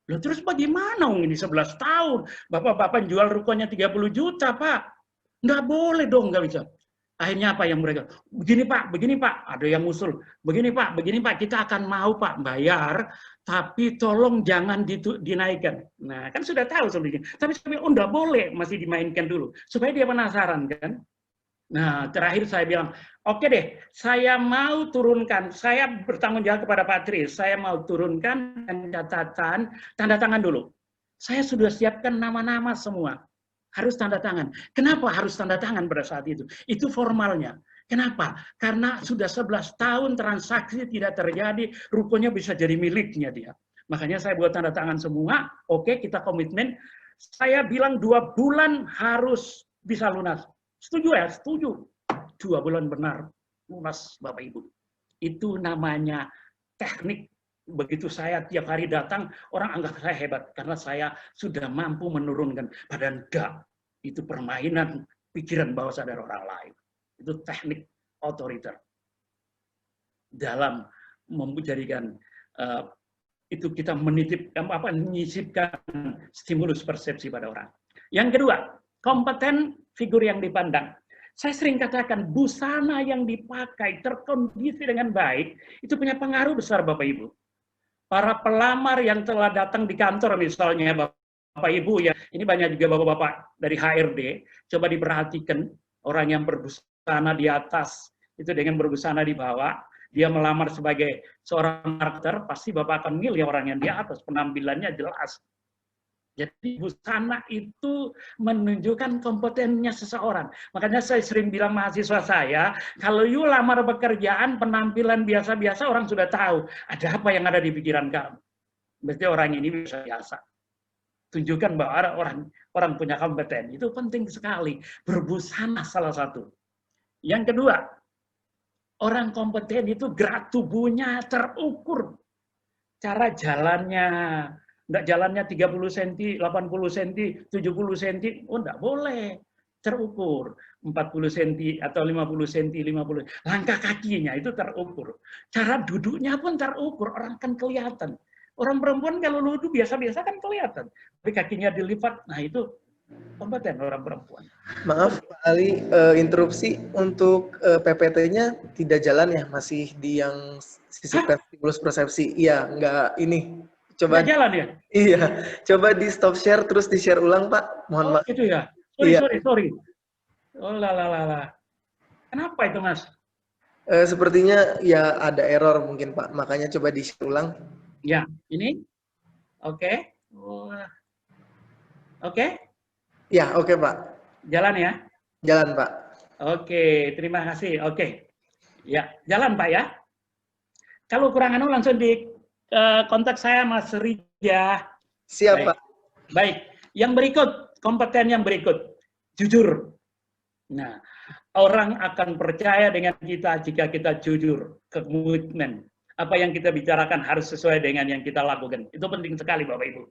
Loh terus bagaimana ini 11 tahun, Bapak-bapak jual rukonya 30 juta Pak. Enggak boleh dong, enggak bisa. Akhirnya apa yang mereka, begini Pak, ada yang usul, begini Pak, kita akan mau Pak bayar, tapi tolong jangan dinaikkan. Nah kan sudah tahu solusinya, tapi oh enggak boleh, masih dimainkan dulu, supaya dia penasaran kan. Nah, terakhir saya bilang, oke deh, saya mau turunkan, saya bertanggung jawab kepada Pak Tris, saya mau turunkan catatan, tanda tangan dulu. Saya sudah siapkan nama-nama semua, harus tanda tangan. Kenapa harus tanda tangan pada saat itu? Itu formalnya. Kenapa? Karena sudah 11 tahun transaksi tidak terjadi, rukonya bisa jadi miliknya dia. Makanya saya buat tanda tangan semua, oke kita komitmen, saya bilang 2 bulan harus bisa lunas. Setuju ya? Setuju. 2 bulan benar lunas Bapak Ibu. Itu namanya teknik. Begitu saya tiap hari datang, orang anggap saya hebat karena saya sudah mampu menurunkan. Padahal enggak. Itu permainan pikiran bawah sadar orang lain. Itu teknik otoriter. Dalam menjadikan itu kita menyisipkan stimulus persepsi pada orang. Yang kedua, kompeten figur yang dipandang. Saya sering katakan busana yang dipakai terkondisi dengan baik itu punya pengaruh besar Bapak Ibu. Para pelamar yang telah datang di kantor misalnya Bapak Ibu ya, ini banyak juga bapak-bapak dari HRD, coba diperhatikan orang yang berbusana di atas itu dengan berbusana di bawah, dia melamar sebagai seorang karakter, pasti Bapak akan milih orang yang di atas, penampilannya jelas. Jadi busana itu menunjukkan kompetennya seseorang. Makanya saya sering bilang mahasiswa saya, kalau you lamar pekerjaan penampilan biasa-biasa orang sudah tahu ada apa yang ada di pikiran kamu. Berarti orang ini biasa. Tunjukkan bahwa orang punya kompeten. Itu penting sekali. Berbusana salah satu. Yang kedua, orang kompeten itu gerak tubuhnya terukur. Cara jalannya, enggak jalannya 30 cm, 80 cm, 70 cm, oh enggak boleh. Terukur. 40 cm atau 50 cm, 50. Langkah kakinya itu terukur. Cara duduknya pun terukur, orang kan kelihatan. Orang perempuan kalau ludu biasa-biasa kan kelihatan, tapi kakinya dilipat, nah itu kompeten orang perempuan. Maaf Pak Ali, interupsi untuk PPT-nya tidak jalan ya, masih di yang sisipkan stimulus persepsi. Iya, nggak ini. Coba nggak jalan ya? Iya, coba di stop share terus di share ulang Pak. Mohon maaf. Gitu ya. Sorry. Oh lah. Kenapa itu Mas? Sepertinya ya ada error mungkin Pak, makanya coba di share ulang. Ya, ini? Oke. Oke? Ya, oke Pak. Jalan ya? Jalan Pak. Oke, terima kasih. Oke. Ya, jalan Pak ya. Kalau kurang anu langsung di kontak saya Mas Rija. Siap Pak. Baik. Yang berikut, kompeten yang berikut. Jujur. Nah, orang akan percaya dengan kita jika kita jujur, komitmen. Apa yang kita bicarakan harus sesuai dengan yang kita lakukan. Itu penting sekali Bapak Ibu.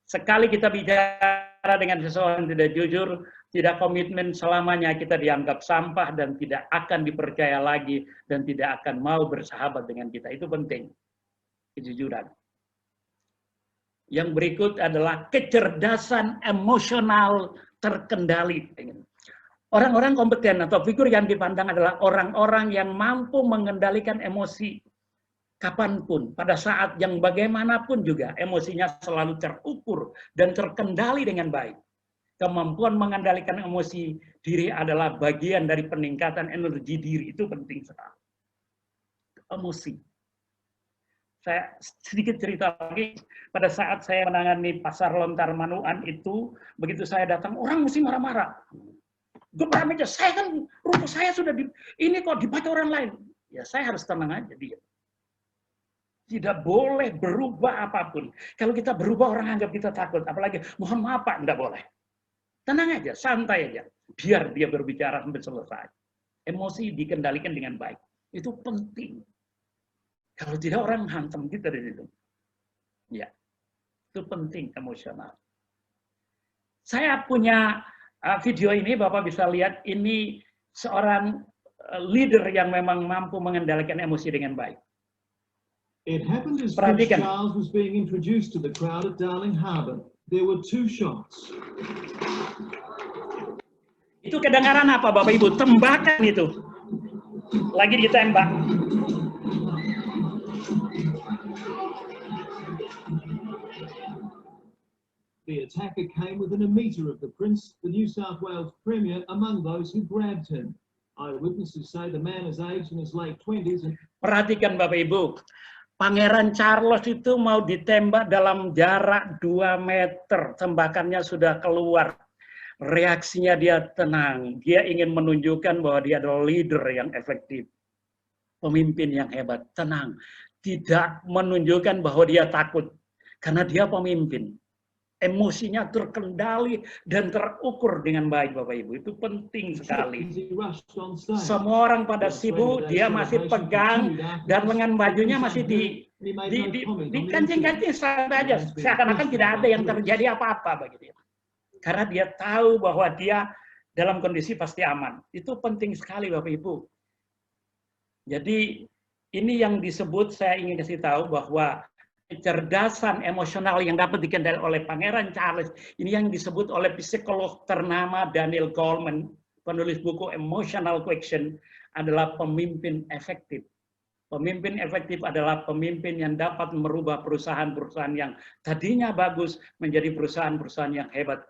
Sekali kita bicara dengan seseorang yang tidak jujur, tidak komitmen, selamanya kita dianggap sampah dan tidak akan dipercaya lagi dan tidak akan mau bersahabat dengan kita. Itu penting. Kejujuran. Yang berikut adalah kecerdasan emosional terkendali. Orang-orang kompeten atau figur yang dipandang adalah orang-orang yang mampu mengendalikan emosi kapanpun, pada saat yang bagaimanapun juga, emosinya selalu terukur dan terkendali dengan baik. Kemampuan mengendalikan emosi diri adalah bagian dari peningkatan energi diri, itu penting sekali. Emosi. Saya sedikit cerita lagi, pada saat saya menangani pasar lontar Manuan itu, begitu saya datang, orang mesti marah-marah. Gebrang meja, saya kan, rumah saya sudah ini kok dibaca orang lain. Ya saya harus tenang aja dia. Tidak boleh berubah apapun. Kalau kita berubah orang anggap kita takut, apalagi mohon maaf Pak, enggak boleh. Tenang aja, santai aja. Biar dia berbicara sampai selesai. Emosi dikendalikan dengan baik. Itu penting. Kalau tidak orang hantam kita di situ. Ya, itu penting emosional. Saya punya video ini, Bapak bisa lihat, ini seorang leader yang memang mampu mengendalikan emosi dengan baik. It happened as Prince Charles was being introduced to the crowd at Darling Harbour. There were 2 shots. Itu kedengaran apa Bapak Ibu? Tembakan itu. Lagi ditembak. The attacker came within a metre of the Prince, the New South Wales Premier, among those who grabbed him. Eyewitnesses say the man is aged in his late 20s. Perhatikan Bapak Ibu, Pangeran Charles itu mau ditembak dalam jarak 2 meter, tembakannya sudah keluar. Reaksinya dia tenang, dia ingin menunjukkan bahwa dia adalah leader yang efektif. Pemimpin yang hebat, tenang. Tidak menunjukkan bahwa dia takut, karena dia pemimpin. Emosinya terkendali dan terukur dengan baik Bapak Ibu. Itu penting sekali. Semua orang pada sibuk, dia masih pegang dan lengan bajunya masih dikancing-kancing santai aja. Seakan-akan tidak ada yang terjadi apa-apa begitu. Karena dia tahu bahwa dia dalam kondisi pasti aman. Itu penting sekali Bapak Ibu. Jadi ini yang disebut, saya ingin kasih tahu bahwa kecerdasan emosional yang dapat dikendalikan oleh Pangeran Charles, ini yang disebut oleh psikolog ternama Daniel Goleman, penulis buku Emotional Quotient, adalah pemimpin efektif. Pemimpin efektif adalah pemimpin yang dapat merubah perusahaan-perusahaan yang tadinya bagus menjadi perusahaan-perusahaan yang hebat.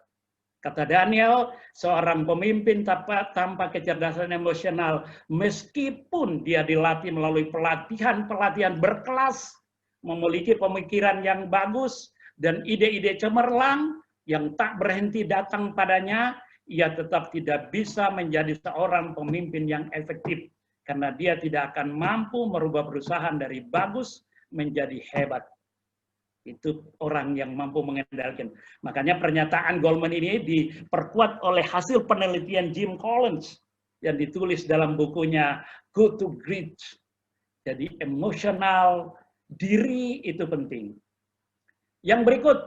Kata Daniel, seorang pemimpin tanpa kecerdasan emosional, meskipun dia dilatih melalui pelatihan berkelas, memiliki pemikiran yang bagus dan ide-ide cemerlang yang tak berhenti datang padanya, ia tetap tidak bisa menjadi seorang pemimpin yang efektif karena dia tidak akan mampu merubah perusahaan dari bagus menjadi hebat. Itu orang yang mampu mengendalikan. Makanya pernyataan Goleman ini diperkuat oleh hasil penelitian Jim Collins yang ditulis dalam bukunya Good to Great. Jadi emosional diri itu penting. Yang berikut,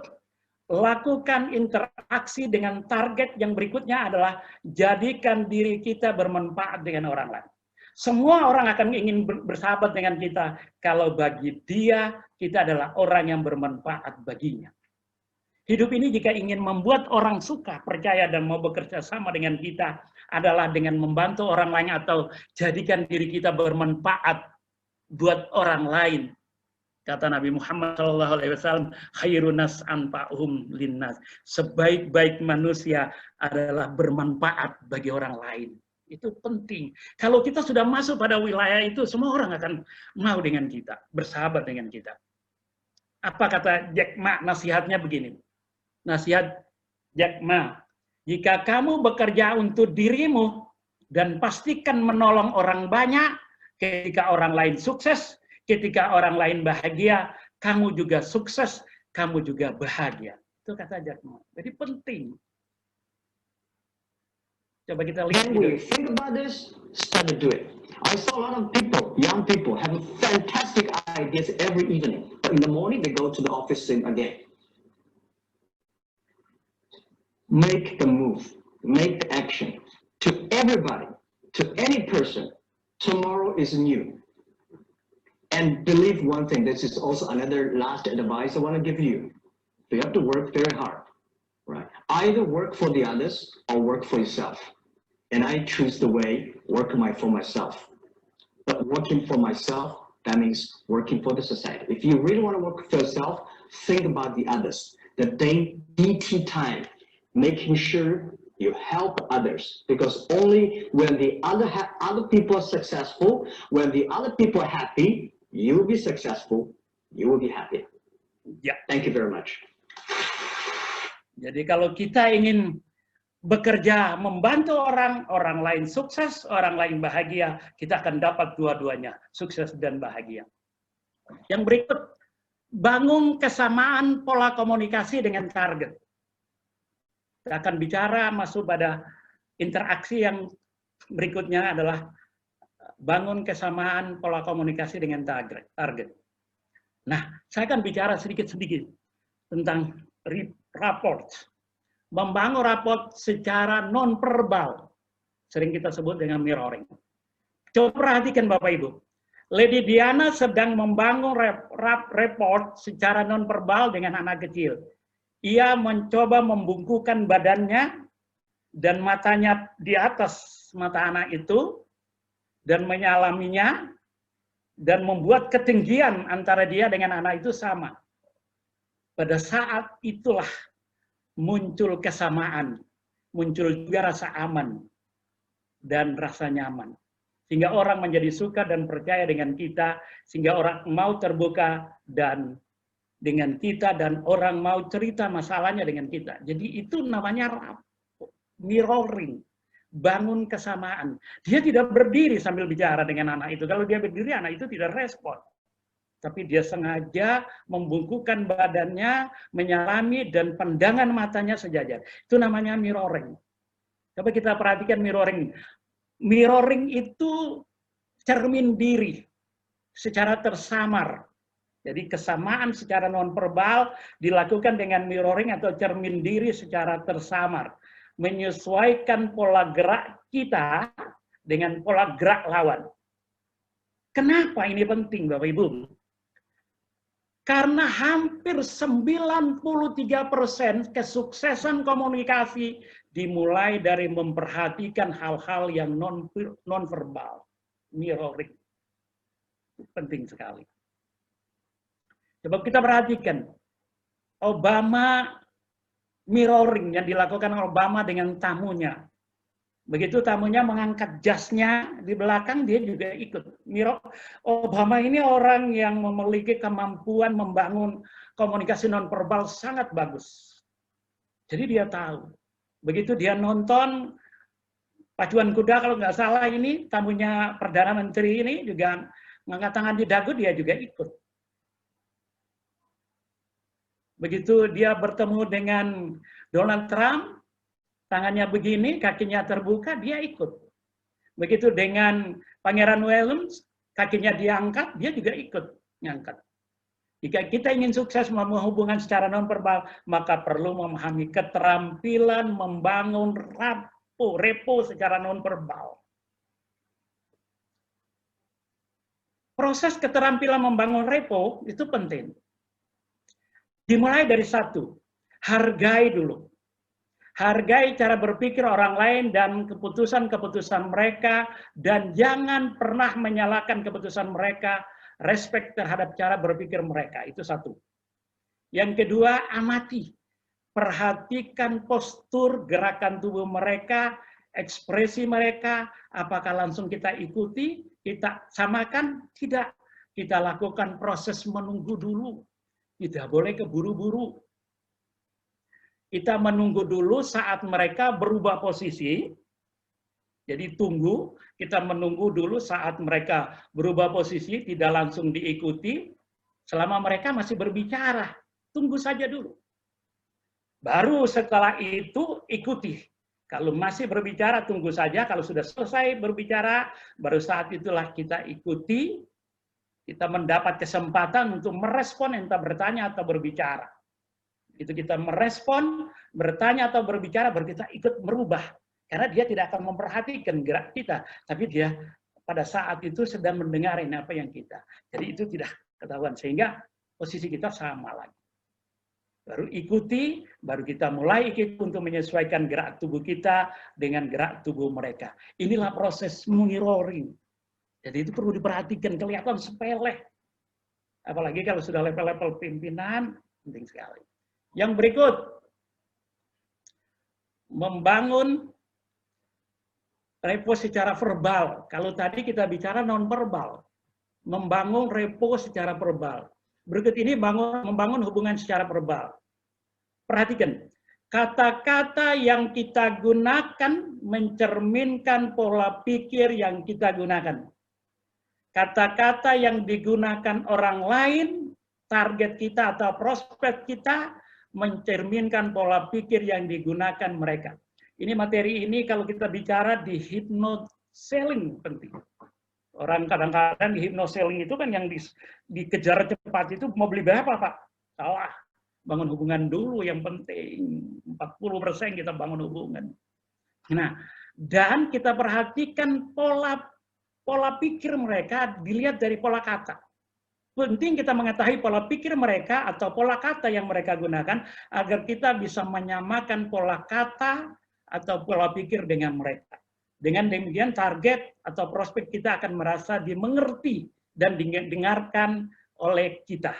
lakukan interaksi dengan target yang berikutnya adalah jadikan diri kita bermanfaat dengan orang lain. Semua orang akan ingin bersahabat dengan kita kalau bagi dia kita adalah orang yang bermanfaat baginya. Hidup ini jika ingin membuat orang suka, percaya, dan mau bekerja sama dengan kita adalah dengan membantu orang lain atau jadikan diri kita bermanfaat buat orang lain. Kata Nabi Muhammad SAW, khairun nas anfa'uhum linnas. Sebaik-baik manusia adalah bermanfaat bagi orang lain. Itu penting. Kalau kita sudah masuk pada wilayah itu, semua orang akan mau dengan kita, bersahabat dengan kita. Apa kata Jack Ma? Nasihatnya begini. Nasihat Jack Ma, jika kamu bekerja untuk dirimu dan pastikan menolong orang banyak, ketika orang lain sukses, ketika orang lain bahagia, kamu juga sukses, kamu juga bahagia. Itu kata Jack Ma. Jadi penting. Coba kita lihat. When we think about this, start to do it. I saw a lot of people, young people, have fantastic ideas every evening. But in the morning, they go to the office again. Make the move, make the action. To everybody, to any person, tomorrow is new. And believe one thing, this is also another last advice I want to give you. You have to work very hard, right? Either work for the others or work for yourself. And I choose the way, work for myself. But working for myself, that means working for the society. If you really want to work for yourself, think about the others. The DT time, making sure you help others, because only when the other people are successful, when the other people are happy, you will be successful, you will be happy. Ya. Thank you very much. Jadi kalau kita ingin bekerja membantu orang lain sukses, orang lain bahagia, kita akan dapat dua-duanya, sukses dan bahagia. Yang berikut, bangun kesamaan pola komunikasi dengan target. Kita akan bicara masuk pada interaksi yang berikutnya adalah bangun kesamaan pola komunikasi dengan target. Nah, saya akan bicara sedikit-sedikit tentang rapport. Membangun rapport secara non-verbal. Sering kita sebut dengan mirroring. Coba perhatikan Bapak Ibu. Lady Diana sedang membangun rapport secara non-verbal dengan anak kecil. Ia mencoba membungkukkan badannya dan matanya di atas mata anak itu dan menyalaminya dan membuat ketinggian antara dia dengan anak itu sama. Pada saat itulah muncul kesamaan, muncul juga rasa aman dan rasa nyaman. Sehingga orang menjadi suka dan percaya dengan kita, sehingga orang mau terbuka dan dengan kita, dan orang mau cerita masalahnya dengan kita. Jadi itu namanya mirroring, bangun kesamaan. Dia tidak berdiri sambil bicara dengan anak itu. Kalau dia berdiri, anak itu tidak respon. Tapi dia sengaja membungkukkan badannya, menyalami, dan pandangan matanya sejajar. Itu namanya mirroring. Coba kita perhatikan mirroring. Mirroring itu cermin diri secara tersamar. Jadi kesamaan secara non-verbal dilakukan dengan mirroring atau cermin diri secara tersamar. Menyesuaikan pola gerak kita dengan pola gerak lawan. Kenapa ini penting Bapak Ibu? Karena hampir 93% kesuksesan komunikasi dimulai dari memperhatikan hal-hal yang non-verbal. Mirroring. Penting sekali. Coba kita perhatikan, Obama mirroring yang dilakukan Obama dengan tamunya. Begitu tamunya mengangkat jasnya di belakang, dia juga ikut. Obama ini orang yang memiliki kemampuan membangun komunikasi nonverbal sangat bagus. Jadi dia tahu. Begitu dia nonton pacuan kuda, kalau nggak salah ini, tamunya Perdana Menteri ini juga mengangkat tangan di dagu, dia juga ikut. Begitu dia bertemu dengan Donald Trump, tangannya begini, kakinya terbuka, dia ikut. Begitu dengan Pangeran William, kakinya diangkat, dia juga ikut ngangkat. Jika kita ingin sukses membangun hubungan secara nonverbal, maka perlu memahami keterampilan membangun repo secara nonverbal. proses keterampilan membangun repo itu penting. Dimulai dari satu, hargai dulu. Hargai cara berpikir orang lain dan keputusan-keputusan mereka, dan jangan pernah menyalahkan keputusan mereka, respect terhadap cara berpikir mereka, itu satu. Yang kedua, amati. Perhatikan postur, gerakan tubuh mereka, ekspresi mereka, apakah langsung kita ikuti, kita samakan, tidak. Kita lakukan proses menunggu dulu. Tidak boleh keburu-buru. Kita menunggu dulu saat mereka berubah posisi. Jadi tunggu, kita menunggu dulu saat mereka berubah posisi, tidak langsung diikuti. Selama mereka masih berbicara, tunggu saja dulu. Baru setelah itu ikuti. Kalau masih berbicara, tunggu saja. Kalau sudah selesai berbicara, baru saat itulah kita ikuti. Kita mendapat kesempatan untuk merespon entah bertanya atau berbicara. Itu kita merespon, bertanya atau berbicara, baru kita ikut merubah. Karena dia tidak akan memperhatikan gerak kita, tapi dia pada saat itu sedang mendengarin apa yang kita. Jadi itu tidak ketahuan, sehingga posisi kita sama lagi. Baru ikuti, baru kita mulai ikut untuk menyesuaikan gerak tubuh kita dengan gerak tubuh mereka. Inilah proses mirroring. Jadi itu perlu diperhatikan, kelihatan sepele. Apalagi kalau sudah level-level pimpinan, penting sekali. Yang berikut, membangun repo secara verbal. Kalau tadi kita bicara non-verbal, membangun repo secara verbal. Berikut ini membangun hubungan secara verbal. Perhatikan, kata-kata yang kita gunakan mencerminkan pola pikir yang kita gunakan. Kata-kata yang digunakan orang lain, target kita atau prospek kita, mencerminkan pola pikir yang digunakan mereka. Ini materi ini kalau kita bicara di hypnoselling penting. Orang kadang-kadang di hypnoselling itu kan yang dikejar cepat itu mau beli berapa Pak? Salah. Bangun hubungan dulu yang penting. 40% kita bangun hubungan. Nah, dan kita perhatikan pola pikir mereka dilihat dari pola kata. Penting kita mengetahui pola pikir mereka atau pola kata yang mereka gunakan agar kita bisa menyamakan pola kata atau pola pikir dengan mereka. Dengan demikian target atau prospek kita akan merasa dimengerti dan didengarkan oleh kita.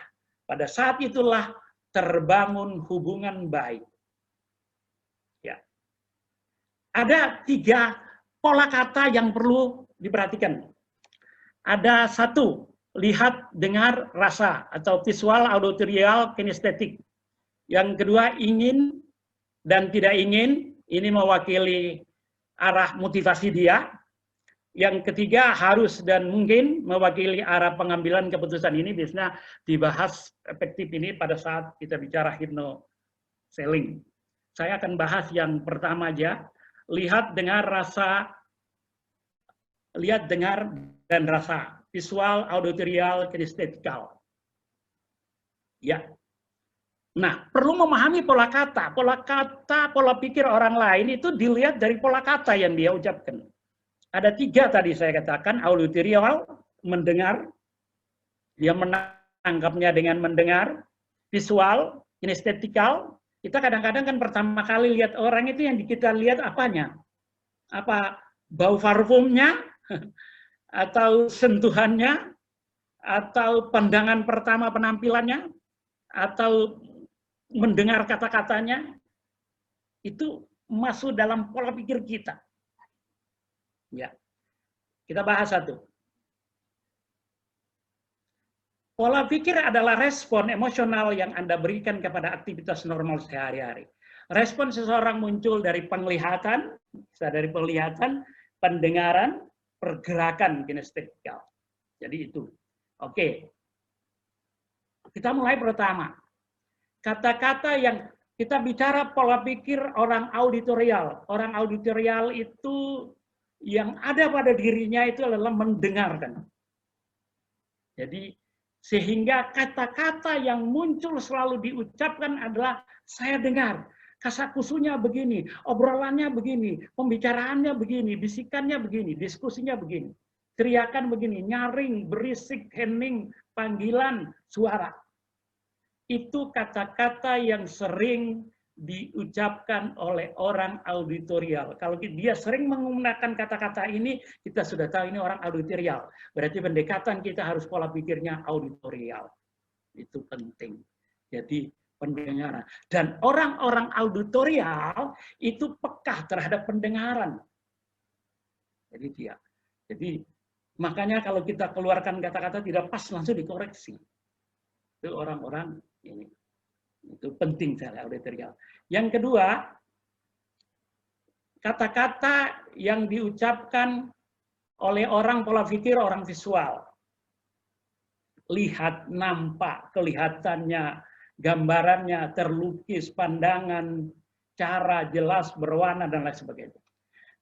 Pada saat itulah terbangun hubungan baik. Ya. Ada 3 pola kata yang perlu diperhatikan. Ada 1, lihat, dengar, rasa atau visual, auditorial, kinestetik. Yang kedua, ingin dan tidak ingin, ini mewakili arah motivasi dia. Yang ketiga, harus dan mungkin, mewakili arah pengambilan keputusan. Ini biasanya dibahas efektif ini pada saat kita bicara hypnoselling. Saya akan bahas yang pertama aja, lihat, dengar, rasa, lihat, dengar, dan rasa. Visual, auditorial, kinestetikal. Ya. Nah, perlu memahami pola kata. Pola pikir orang lain itu dilihat dari pola kata yang dia ucapkan. Ada 3 tadi saya katakan, auditorial, mendengar, dia menangkapnya dengan mendengar, visual, kinestetikal. Kita kadang-kadang kan pertama kali lihat orang itu yang kita lihat apanya? Apa bau parfumnya? Atau sentuhannya, atau pandangan pertama penampilannya, atau mendengar kata-katanya, itu masuk dalam pola pikir kita. Ya, kita bahas 1. Pola pikir adalah respon emosional yang Anda berikan kepada aktivitas normal sehari-hari. Respon seseorang muncul dari penglihatan, bisa dari penglihatan, pendengaran, pergerakan kinestetikal. Jadi itu. Oke. Kita mulai pertama. Kata-kata yang kita bicara pola pikir orang auditorial. Orang auditorial itu yang ada pada dirinya itu adalah mendengarkan. Jadi sehingga kata-kata yang muncul selalu diucapkan adalah saya dengar. Kasakusunya begini, obrolannya begini, pembicaraannya begini, bisikannya begini, diskusinya begini. teriakan begini, nyaring, berisik, hening, panggilan, suara. Itu kata-kata yang sering diucapkan oleh orang auditorial. Kalau dia sering menggunakan kata-kata ini, kita sudah tahu ini orang auditorial. Berarti pendekatan kita harus pola pikirnya auditorial. Itu penting. Jadi pendengaran. Dan orang-orang auditorial itu peka terhadap pendengaran. Jadi dia. Jadi makanya kalau kita keluarkan kata-kata tidak pas langsung dikoreksi. Itu orang-orang ini. Itu penting saya auditorial. Yang kedua, kata-kata yang diucapkan oleh orang pola pikir orang visual. Lihat, nampak, kelihatannya, gambarannya, terlukis, pandangan, cara, jelas, berwarna, dan lain sebagainya.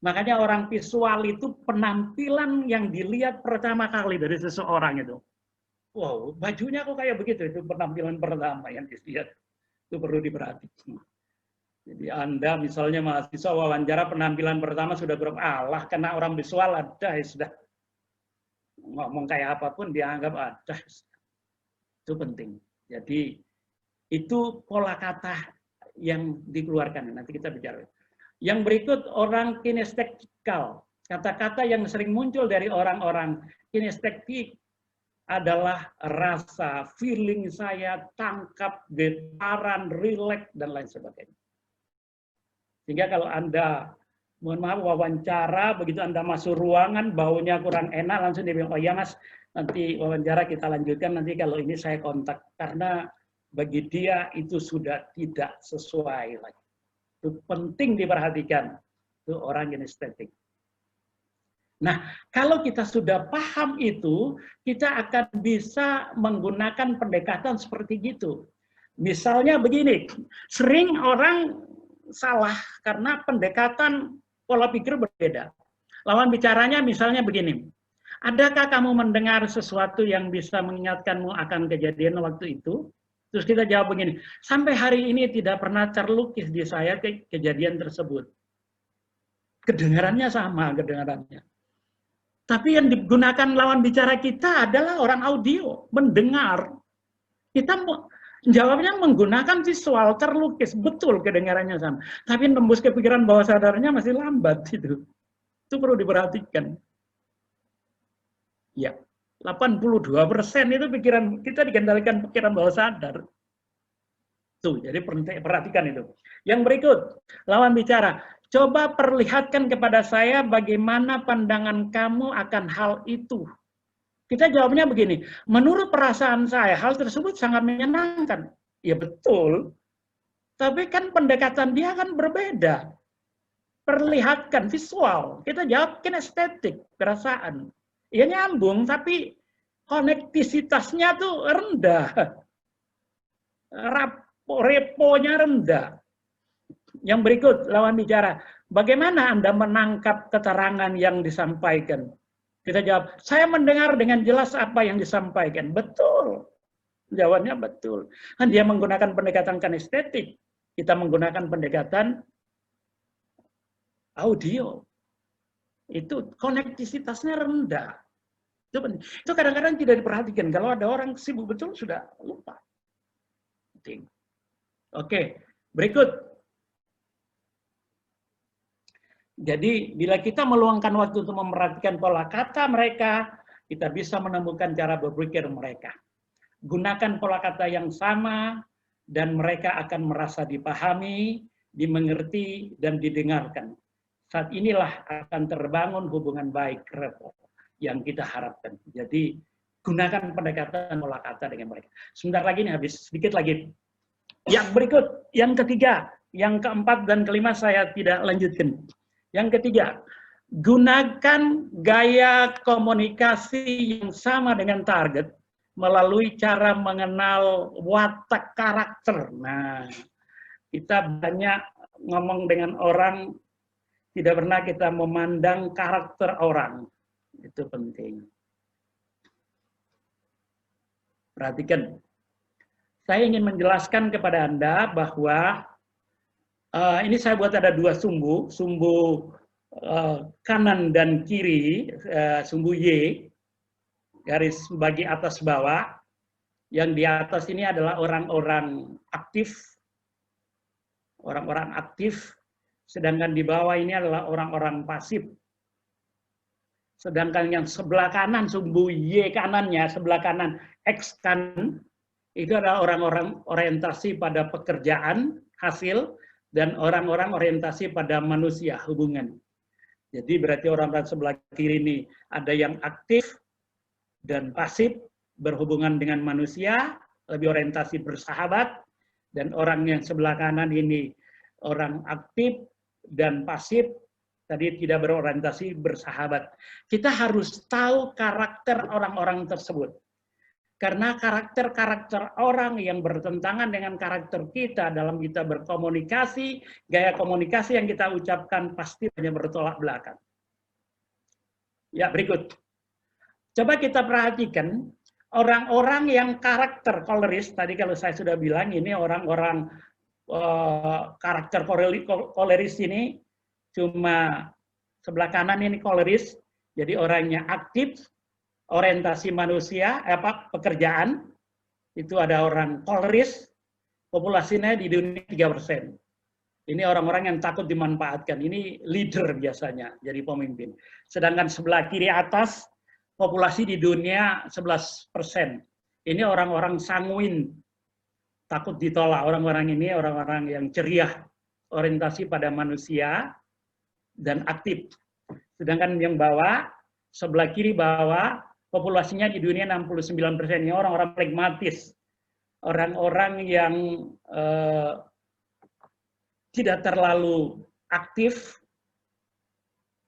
Makanya orang visual itu penampilan yang dilihat pertama kali dari seseorang itu. Wow, bajunya kok kayak begitu, itu penampilan pertama yang dilihat. Itu perlu diperhatikan. Jadi Anda misalnya mahasiswa wawancara penampilan pertama sudah Allah, karena orang visual ada, ya sudah. Ngomong kayak apapun dianggap ada. Itu penting. Jadi itu pola kata yang dikeluarkan. Nanti kita bicara. Yang berikut orang kinestetikal. Kata-kata yang sering muncul dari orang-orang kinestetik adalah rasa, feeling saya, tangkap, getaran, rileks, dan lain sebagainya. Sehingga kalau Anda, mohon maaf, wawancara, begitu Anda masuk ruangan, baunya kurang enak, langsung dia bilang, oh iya Mas, nanti wawancara kita lanjutkan, nanti kalau ini saya kontak. Karena bagi dia itu sudah tidak sesuai lagi. Itu penting diperhatikan. Itu orang kinestetik. Nah, kalau kita sudah paham itu, kita akan bisa menggunakan pendekatan seperti gitu. Misalnya begini, sering orang salah karena pendekatan pola pikir berbeda. Lawan bicaranya misalnya begini, adakah kamu mendengar sesuatu yang bisa mengingatkanmu akan kejadian waktu itu? Terus kita jawab begini, sampai hari ini tidak pernah terlukis di saya kejadian tersebut. Kedengarannya sama, kedengarannya. Tapi yang digunakan lawan bicara kita adalah orang audio, mendengar. Kita jawabnya menggunakan visual, terlukis, betul kedengarannya sama. Tapi nembus ke pikiran bawah sadarnya masih lambat itu. Itu perlu diperhatikan. Ya, 82% itu pikiran kita dikendalikan pikiran bawah sadar. Tuh, jadi perhatikan itu. Yang berikut, lawan bicara. Coba perlihatkan kepada saya bagaimana pandangan kamu akan hal itu. Kita jawabnya begini, menurut perasaan saya, hal tersebut sangat menyenangkan. Ya betul, tapi kan pendekatan dia kan berbeda. Perlihatkan, visual. Kita jawab kinestetik, perasaan. Ya nyambung, tapi konektisitasnya tuh rendah. Reponya rendah. Yang berikut, lawan bicara. Bagaimana Anda menangkap keterangan yang disampaikan? Kita jawab, saya mendengar dengan jelas apa yang disampaikan. Betul. Jawabnya betul. Kan dia menggunakan pendekatan kinestetik. Kita menggunakan pendekatan audio. Itu konektisitasnya rendah. Itu kadang-kadang tidak diperhatikan. Kalau ada orang sibuk betul, sudah lupa. Penting. Oke, berikut. Jadi, bila kita meluangkan waktu untuk memperhatikan pola kata mereka, kita bisa menemukan cara berpikir mereka. Gunakan pola kata yang sama, dan mereka akan merasa dipahami, dimengerti, dan didengarkan. Saat inilah akan terbangun hubungan baik rapport yang kita harapkan. Jadi, gunakan pendekatan pola kata dengan mereka. Sebentar lagi nih, habis sedikit lagi. Yang berikut, yang ketiga, yang keempat, dan kelima saya tidak lanjutkan. Yang ketiga, gunakan gaya komunikasi yang sama dengan target melalui cara mengenal watak karakter. Nah, kita banyak ngomong dengan orang, tidak pernah kita memandang karakter orang. Itu penting. Perhatikan. Saya ingin menjelaskan kepada Anda bahwa ini saya buat ada dua sumbu kanan dan kiri, sumbu Y, garis bagi atas bawah. Yang di atas ini adalah orang-orang aktif, sedangkan di bawah ini adalah orang-orang pasif. Sedangkan yang sebelah kanan, sumbu Y kanannya, sebelah kanan X kanan, itu adalah orang-orang orientasi pada pekerjaan, hasil, dan orang-orang orientasi pada manusia, hubungan. Jadi berarti orang-orang sebelah kiri ini ada yang aktif dan pasif, berhubungan dengan manusia, lebih orientasi bersahabat, dan orang yang sebelah kanan ini orang aktif dan pasif, tadi tidak berorientasi bersahabat. Kita harus tahu karakter orang-orang tersebut. Karena karakter-karakter orang yang bertentangan dengan karakter kita dalam kita berkomunikasi, gaya komunikasi yang kita ucapkan pasti hanya bertolak belakang. Ya, berikut. Coba kita perhatikan orang-orang yang karakter koleris, tadi kalau saya sudah bilang ini orang-orang karakter koleris ini cuma sebelah kanan ini koleris, jadi orangnya aktif, orientasi manusia, pekerjaan, itu ada orang koleris, populasinya di dunia 3%. Ini orang-orang yang takut dimanfaatkan, ini leader biasanya, jadi pemimpin. Sedangkan sebelah kiri atas, populasi di dunia 11%. Ini orang-orang sanguin, takut ditolak. Orang-orang ini orang-orang yang ceria, orientasi pada manusia, dan aktif. Sedangkan yang bawah, sebelah kiri bawah, populasinya di dunia 69%. Ini orang-orang pragmatis. Orang-orang yang tidak terlalu aktif,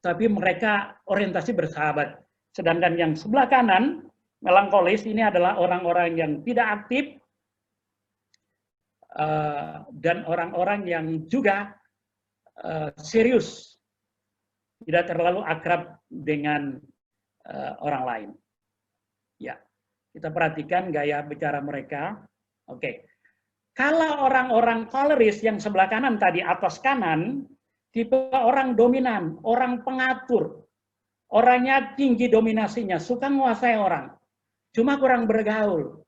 tapi mereka orientasi bersahabat. Sedangkan yang sebelah kanan, melankolis, ini adalah orang-orang yang tidak aktif, dan orang-orang yang juga serius, tidak terlalu akrab dengan orang lain. Ya, kita perhatikan gaya bicara mereka. Oke, kalau orang-orang koleris yang sebelah kanan tadi, atas kanan, tipe orang dominan, orang pengatur. Orangnya tinggi dominasinya, suka menguasai orang. Cuma kurang bergaul.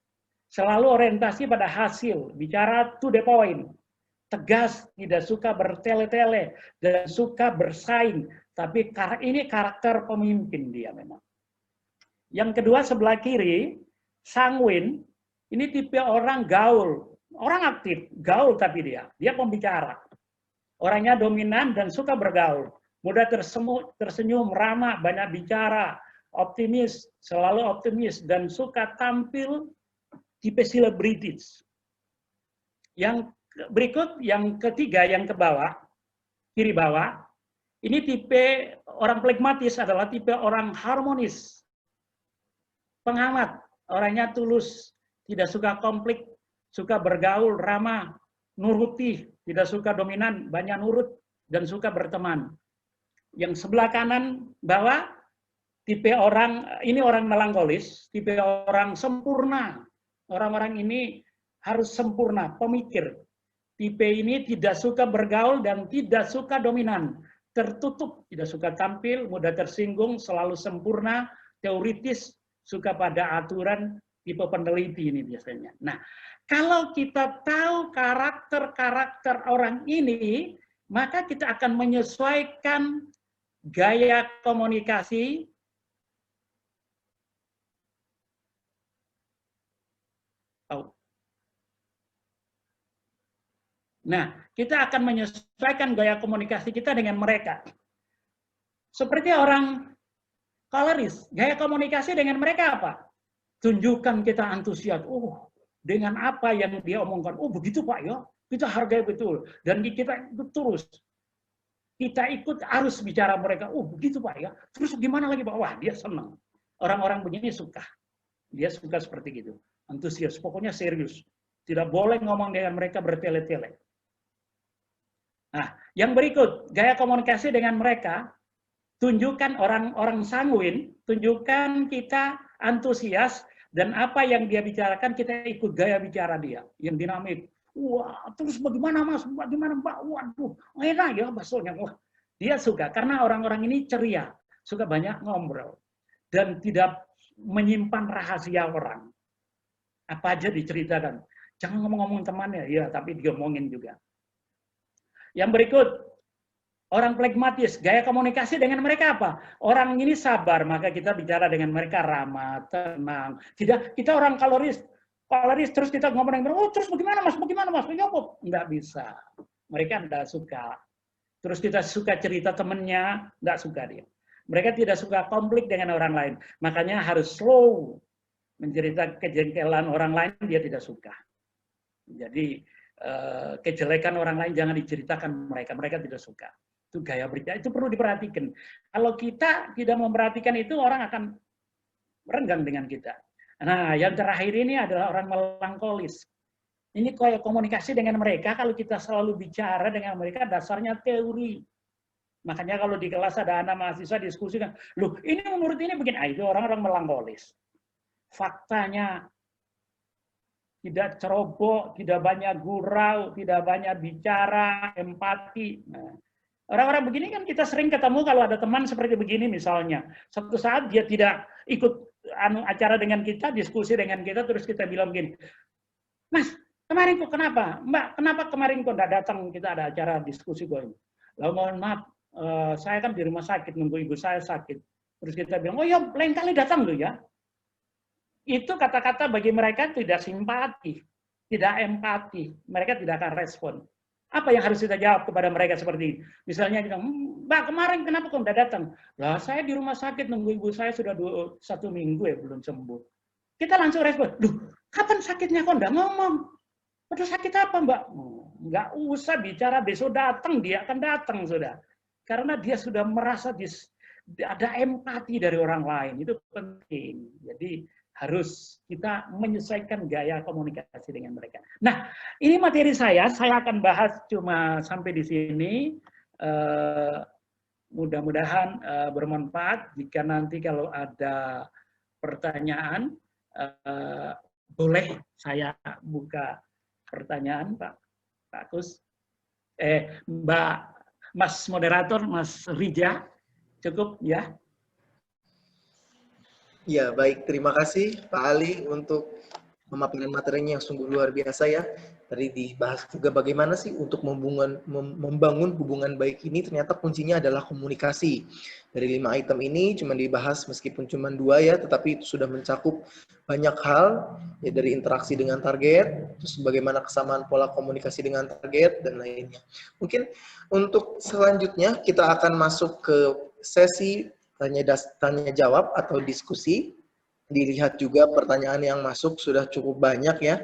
Selalu orientasi pada hasil, bicara to the point. Tegas, tidak suka bertele-tele, dan suka bersaing. Tapi ini karakter pemimpin dia memang. Yang kedua sebelah kiri, sanguin, ini tipe orang gaul. Orang aktif, gaul tapi dia pembicara. Orangnya dominan dan suka bergaul. Mudah tersenyum, ramah, banyak bicara, optimis, selalu optimis, dan suka tampil tipe selebritis. Yang berikut, yang ketiga, yang ke bawah, kiri bawah, ini tipe orang pragmatis adalah tipe orang harmonis, pengamat, orangnya tulus, tidak suka konflik, suka bergaul, ramah, nuruti, tidak suka dominan, banyak nurut, dan suka berteman. Yang sebelah kanan bawah, tipe orang, ini orang melankolis, tipe orang sempurna. Orang-orang ini harus sempurna, pemikir. Tipe ini tidak suka bergaul dan tidak suka dominan. Tertutup, tidak suka tampil, mudah tersinggung, selalu sempurna, teoritis, suka pada aturan, tipe peneliti ini biasanya. Nah, kalau kita tahu karakter-karakter orang ini, maka kita akan menyesuaikan gaya komunikasi Nah, kita akan menyesuaikan gaya komunikasi kita dengan mereka. Seperti orang koleris, gaya komunikasi dengan mereka apa? Tunjukkan kita antusias. Oh, dengan apa yang dia omongkan. Oh, begitu Pak ya. Kita hargai betul. Dan kita ikut terus. Kita ikut arus bicara mereka. Oh, begitu Pak ya. Terus gimana lagi Pak? Wah, dia senang. Orang-orang begini suka. Dia suka seperti gitu. Antusias, pokoknya serius. Tidak boleh ngomong dengan mereka bertele-tele. Nah, yang berikut, gaya komunikasi dengan mereka, tunjukkan orang-orang sanguin, tunjukkan kita antusias, dan apa yang dia bicarakan, kita ikut gaya bicara dia, yang dinamik. Wah, terus bagaimana Mas? Bagaimana Mbak? Waduh, enak ya baksonya. Wah, Dia suka karena orang-orang ini ceria, suka banyak ngobrol dan tidak menyimpan rahasia orang. Apa aja diceritakan. Jangan ngomong-ngomong temannya, ya, tapi diomongin juga. Yang berikut, orang pragmatis, gaya komunikasi dengan mereka apa? Orang ini sabar, maka kita bicara dengan mereka ramah, tenang. Tidak, kita orang kaloris terus kita ngomong, oh terus bagaimana mas, ya, nggak bisa. Mereka nggak suka. Terus kita suka cerita temennya, nggak suka dia. Mereka tidak suka konflik dengan orang lain. Makanya harus slow. Mencerita kejengkelan orang lain, dia tidak suka. Jadi, kejelekan orang lain jangan diceritakan mereka tidak suka. Itu gaya berbicara, itu perlu diperhatikan. Kalau kita tidak memperhatikan itu, orang akan merenggang dengan kita. Nah, yang terakhir ini adalah orang melankolis. Ini kayak komunikasi dengan mereka, kalau kita selalu bicara dengan mereka, dasarnya teori. Makanya kalau di kelas ada anak mahasiswa diskusikan, loh ini menurut ini begini, itu orang-orang melankolis. Faktanya tidak ceroboh, tidak banyak gurau, tidak banyak bicara, empati. Nah, orang-orang begini kan kita sering ketemu kalau ada teman seperti begini misalnya. Suatu saat dia tidak ikut acara dengan kita, diskusi dengan kita, terus kita bilang begini, Mas, kemarin kok kenapa? Mbak, kenapa kemarin kok tidak datang, kita ada acara diskusi kok ini? Lalu mohon maaf, saya kan di rumah sakit, nunggu ibu saya sakit. Terus kita bilang, oh ya lain kali datang loh ya. Itu kata-kata bagi mereka tidak simpati, tidak empati. Mereka tidak akan respon. Apa yang harus kita jawab kepada mereka seperti ini? Misalnya kita, Mbak kemarin kenapa kok tidak datang? Lah saya di rumah sakit nunggu ibu saya sudah 1 minggu ya belum sembuh. Kita langsung respon, loh kapan sakitnya kok tidak ngomong? Aduh sakit apa Mbak? Nggak usah bicara, besok datang, dia akan datang sudah. Karena dia sudah merasa ada empati dari orang lain, itu penting. Jadi harus kita menyesuaikan gaya komunikasi dengan mereka. Nah, ini materi saya akan bahas cuma sampai di sini. Mudah-mudahan bermanfaat. Jika nanti kalau ada pertanyaan, boleh saya buka pertanyaan, Pak Kus. Mas moderator, Mas Rija, cukup ya? Ya, baik. Terima kasih Pak Ali untuk pemaparan materinya yang sungguh luar biasa ya. Tadi dibahas juga bagaimana sih untuk membangun hubungan baik ini, ternyata kuncinya adalah komunikasi. Dari 5 item ini cuma dibahas meskipun cuma 2 ya, tetapi itu sudah mencakup banyak hal, ya dari interaksi dengan target, terus bagaimana kesamaan pola komunikasi dengan target, dan lainnya. Mungkin untuk selanjutnya kita akan masuk ke sesi tanya jawab atau diskusi. Dilihat juga pertanyaan yang masuk sudah cukup banyak ya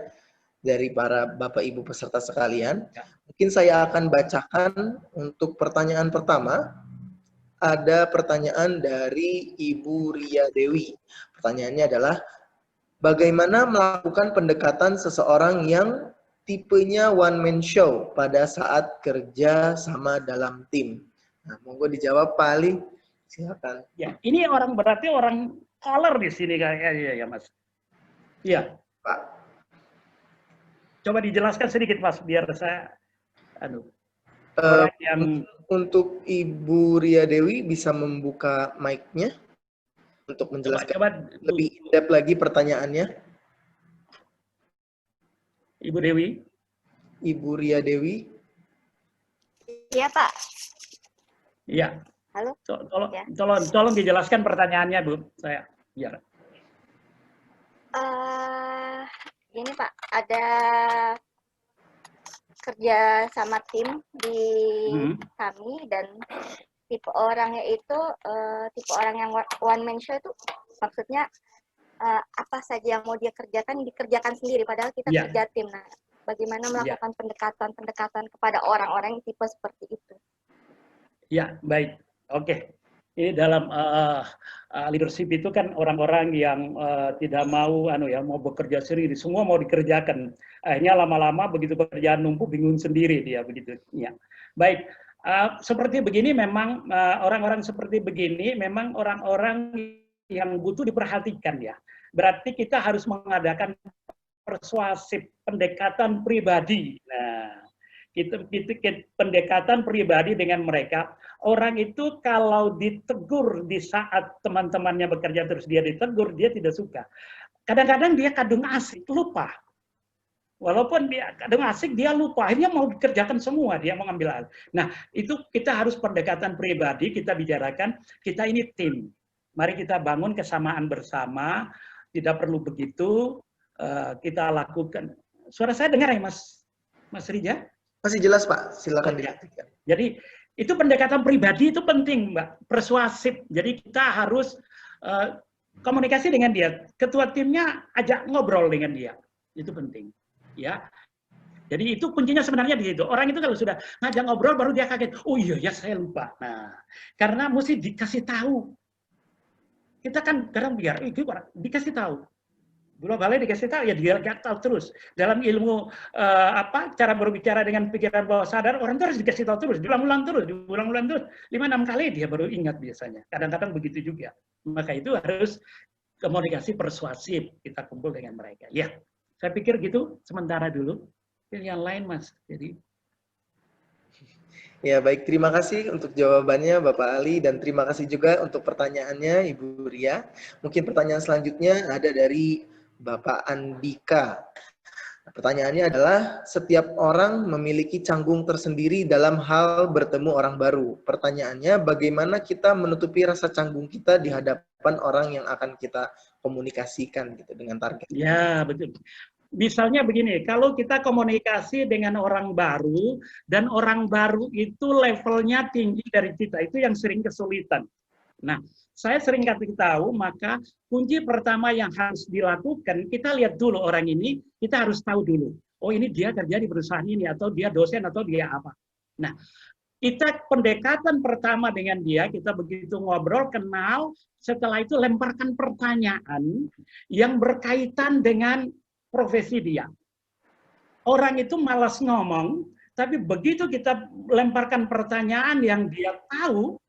dari para Bapak Ibu peserta sekalian. Mungkin saya akan bacakan untuk pertanyaan pertama. Ada pertanyaan dari Ibu Ria Dewi. Pertanyaannya adalah, bagaimana melakukan pendekatan seseorang yang tipenya one man show pada saat kerja sama dalam tim? Nah, monggo dijawab Pak Ali. Silakan. Ya, ini berarti orang color di sini kayaknya ya, Mas. Iya, Pak. Coba dijelaskan sedikit, Mas, biar saya Untuk Ibu Ria Dewi bisa membuka mic-nya untuk menjelaskan lebih in-depth lagi pertanyaannya. Ibu Dewi. Ibu Ria Dewi. Iya, Pak. Iya. Halo. Tolong dijelaskan pertanyaannya, Bu. Saya biar. Ini Pak, ada kerja sama tim di kami dan tipe orangnya itu tipe orang yang one man show itu maksudnya apa saja yang mau dia kerjakan dikerjakan sendiri padahal kita kerja tim. Nah, bagaimana melakukan pendekatan kepada orang-orang yang tipe seperti itu? Ya, baik. Oke, ini dalam leadership itu kan orang-orang yang tidak mau mau bekerja sendiri, semua mau dikerjakan. Akhirnya lama-lama begitu pekerjaan numpuk bingung sendiri dia begitu. Ya. Baik, seperti begini memang orang-orang seperti begini memang orang-orang yang butuh diperhatikan ya. Berarti kita harus mengadakan persuasif, pendekatan pribadi. Nah, itu pendekatan pribadi dengan mereka. Orang itu kalau ditegur di saat teman-temannya bekerja terus dia ditegur, dia tidak suka. Kadang-kadang dia kadung asik, lupa. Walaupun dia kadung asik, dia lupa. Akhirnya mau dikerjakan semua, dia mau ngambil alih. Nah, itu kita harus pendekatan pribadi, kita bicarakan, kita ini tim. Mari kita bangun kesamaan bersama, tidak perlu begitu, kita lakukan. Suara saya dengar ya, Mas Rija? Masih jelas, Pak. Silakan dilanjutkan. Jadi, itu pendekatan pribadi itu penting, Mbak. Persuasif. Jadi, kita harus komunikasi dengan dia. Ketua timnya ajak ngobrol dengan dia. Itu penting. Ya. Jadi itu kuncinya sebenarnya di situ. Orang itu kalau sudah ngajak ngobrol baru dia kaget. Oh iya ya saya lupa. Nah, karena mesti dikasih tahu. Kita kan kadang biar dikasih tahu. Bola-balik dikasih tahu ya dia tahu terus. Dalam ilmu cara berbicara dengan pikiran bawah sadar orang terus dikasih tahu terus, diulang-ulang terus, 5-6 kali dia baru ingat biasanya. Kadang-kadang begitu juga. Maka itu harus komunikasi persuasif, kita kumpul dengan mereka. Ya, saya pikir gitu sementara dulu. Yang lain Mas. Jadi ya baik, terima kasih untuk jawabannya Bapak Ali dan terima kasih juga untuk pertanyaannya Ibu Ria. Mungkin pertanyaan selanjutnya ada dari Bapak Andika. Pertanyaannya adalah, setiap orang memiliki canggung tersendiri dalam hal bertemu orang baru. Pertanyaannya, bagaimana kita menutupi rasa canggung kita di hadapan orang yang akan kita komunikasikan gitu dengan target? Ya, betul. Misalnya begini, kalau kita komunikasi dengan orang baru, dan orang baru itu levelnya tinggi dari kita, itu yang sering kesulitan. Nah, saya sering kasih tahu, maka kunci pertama yang harus dilakukan, kita lihat dulu orang ini, kita harus tahu dulu. Oh ini dia kerja di perusahaan ini, atau dia dosen, atau dia apa. Nah, kita pendekatan pertama dengan dia, kita begitu ngobrol, kenal, setelah itu lemparkan pertanyaan yang berkaitan dengan profesi dia. Orang itu malas ngomong, tapi begitu kita lemparkan pertanyaan yang dia tahu,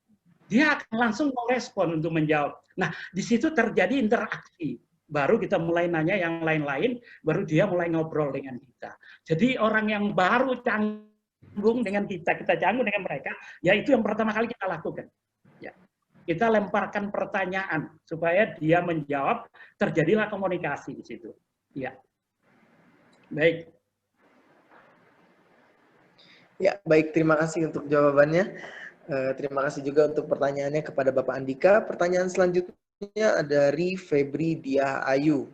dia akan langsung merespon untuk menjawab. Nah, di situ terjadi interaksi. Baru kita mulai nanya yang lain-lain, baru dia mulai ngobrol dengan kita. Jadi orang yang baru canggung dengan kita canggung dengan mereka, ya itu yang pertama kali kita lakukan. Ya. Kita lemparkan pertanyaan supaya dia menjawab, terjadilah komunikasi di situ. Ya. Baik. Ya, baik. Terima kasih untuk jawabannya. Terima kasih juga untuk pertanyaannya kepada Bapak Andika. Pertanyaan selanjutnya dari Febri Dia Ayu.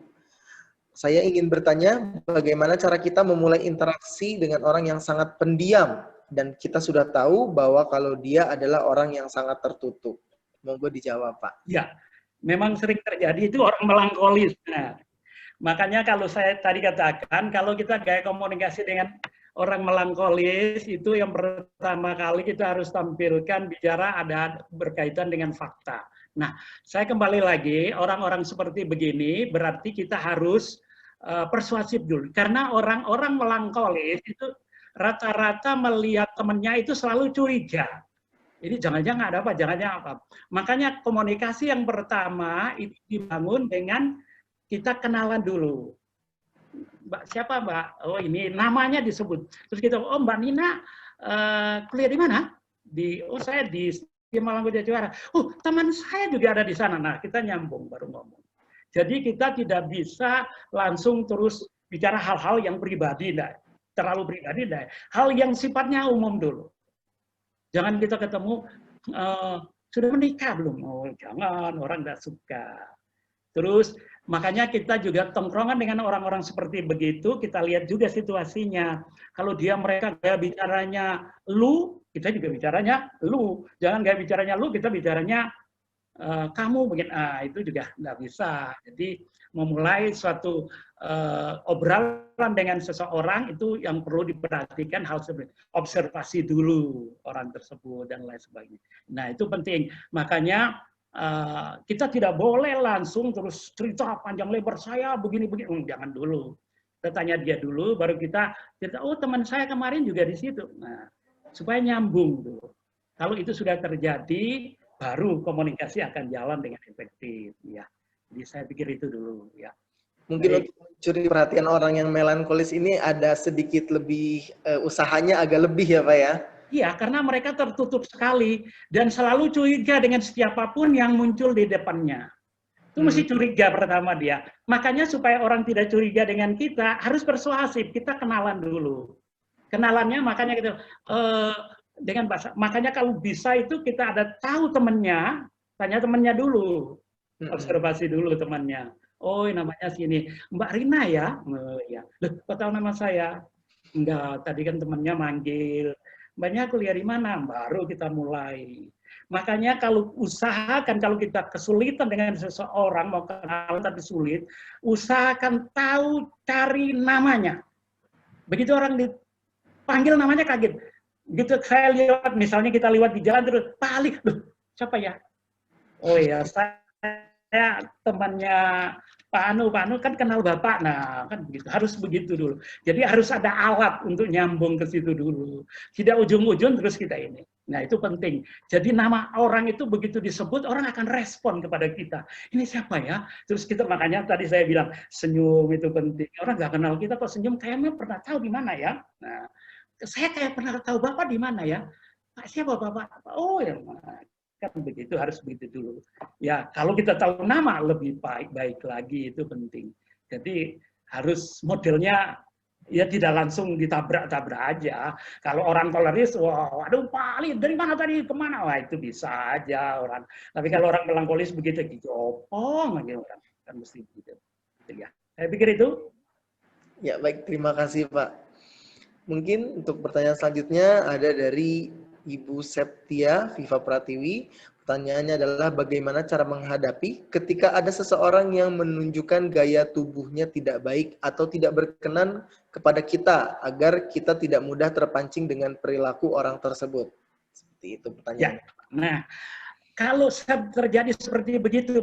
Saya ingin bertanya, bagaimana cara kita memulai interaksi dengan orang yang sangat pendiam dan kita sudah tahu bahwa kalau dia adalah orang yang sangat tertutup. Monggo dijawab, Pak. Ya, memang sering terjadi itu orang melankolis. Nah, makanya kalau saya tadi katakan, kalau kita gaya komunikasi dengan orang melankolis, itu yang pertama kali kita harus tampilkan bicara ada berkaitan dengan fakta. Nah, saya kembali lagi, orang-orang seperti begini berarti kita harus persuasif dulu. Karena orang-orang melankolis itu rata-rata melihat temannya itu selalu curiga. Ini jangan-jangan ada apa, jangan-jangan apa. Makanya komunikasi yang pertama itu dibangun dengan kita kenalan dulu. Mbak siapa Mbak? Oh ini namanya disebut. Terus kita, oh Mbak Nina kuliah di mana? Saya di Malanggoja Juara. Oh teman saya juga ada di sana. Nah kita nyambung baru ngomong. Jadi kita tidak bisa langsung terus bicara hal-hal yang pribadi, terlalu pribadi, hal yang sifatnya umum dulu. Jangan kita ketemu sudah menikah belum? Oh jangan, orang nggak suka. Terus makanya kita juga tongkrongan dengan orang-orang seperti begitu, kita lihat juga situasinya. Kalau mereka gaya bicaranya lu, kita juga bicaranya lu. Jangan gaya bicaranya lu, kita bicaranya kamu mungkin. Itu juga nggak bisa. Jadi memulai suatu obrolan dengan seseorang itu yang perlu diperhatikan hal seperti observasi dulu orang tersebut dan lain sebagainya. Nah itu penting. Makanya kita tidak boleh langsung terus cerita panjang lebar saya begini-begini. Jangan dulu. Kita tanya dia dulu, baru kita oh teman saya kemarin juga di situ. Nah, supaya nyambung dulu. Kalau itu sudah terjadi, baru komunikasi akan jalan dengan efektif. Ya. Jadi saya pikir itu dulu. Ya. Mungkin untuk mencuri perhatian orang yang melankolis ini ada sedikit lebih, usahanya agak lebih ya Pak ya? Iya, karena mereka tertutup sekali dan selalu curiga dengan siapapun yang muncul di depannya. Itu mesti curiga pertama dia. Makanya supaya orang tidak curiga dengan kita, harus persuasif. Kita kenalan dulu. Kenalannya makanya gitu, dengan bahasa. Makanya kalau bisa itu kita ada tahu temannya, tanya temannya dulu. Observasi dulu temannya. Oh, namanya sini. Mbak Rina ya? Ya. Loh, kok tahu nama saya? Enggak, tadi kan temannya manggil. Mbaknya kuliah di mana? Baru kita mulai. Makanya kalau usahakan, kalau kita kesulitan dengan seseorang, mau kenalan tapi sulit, usahakan tahu cari namanya. Begitu orang dipanggil namanya kaget. Begitu saya lihat, misalnya kita lewat di jalan terus, Pak Ali, loh, siapa ya? Oh ya, saya temannya Pak Anu kan kenal Bapak, nah kan begitu, harus begitu dulu. Jadi harus ada alat untuk nyambung ke situ dulu. Tidak ujung-ujung terus kita ini. Nah itu penting. Jadi nama orang itu begitu disebut, orang akan respon kepada kita. Ini siapa ya? Terus kita, makanya tadi saya bilang, senyum itu penting. Orang nggak kenal kita kok senyum, kayaknya pernah tahu di mana ya? Nah, saya kayak pernah tahu Bapak di mana ya? Pak, siapa Bapak? Oh ya, kan begitu, harus begitu dulu. Ya, kalau kita tahu nama lebih baik lagi, itu penting. Jadi harus modelnya ya tidak langsung ditabrak-tabrak aja. Kalau orang toleris, wah, aduh Pak Ali, dari mana tadi, kemana? Wah, itu bisa aja orang. Tapi kalau orang melankolis begitu, opong aja orang. Kan mesti begitu. Ya, saya pikir itu. Ya, baik. Terima kasih, Pak. Mungkin untuk pertanyaan selanjutnya ada dari Ibu Septia Viva Pratiwi. Pertanyaannya adalah bagaimana cara menghadapi ketika ada seseorang yang menunjukkan gaya tubuhnya tidak baik atau tidak berkenan kepada kita agar kita tidak mudah terpancing dengan perilaku orang tersebut. Seperti itu pertanyaan. Ya. Nah, kalau terjadi seperti begitu,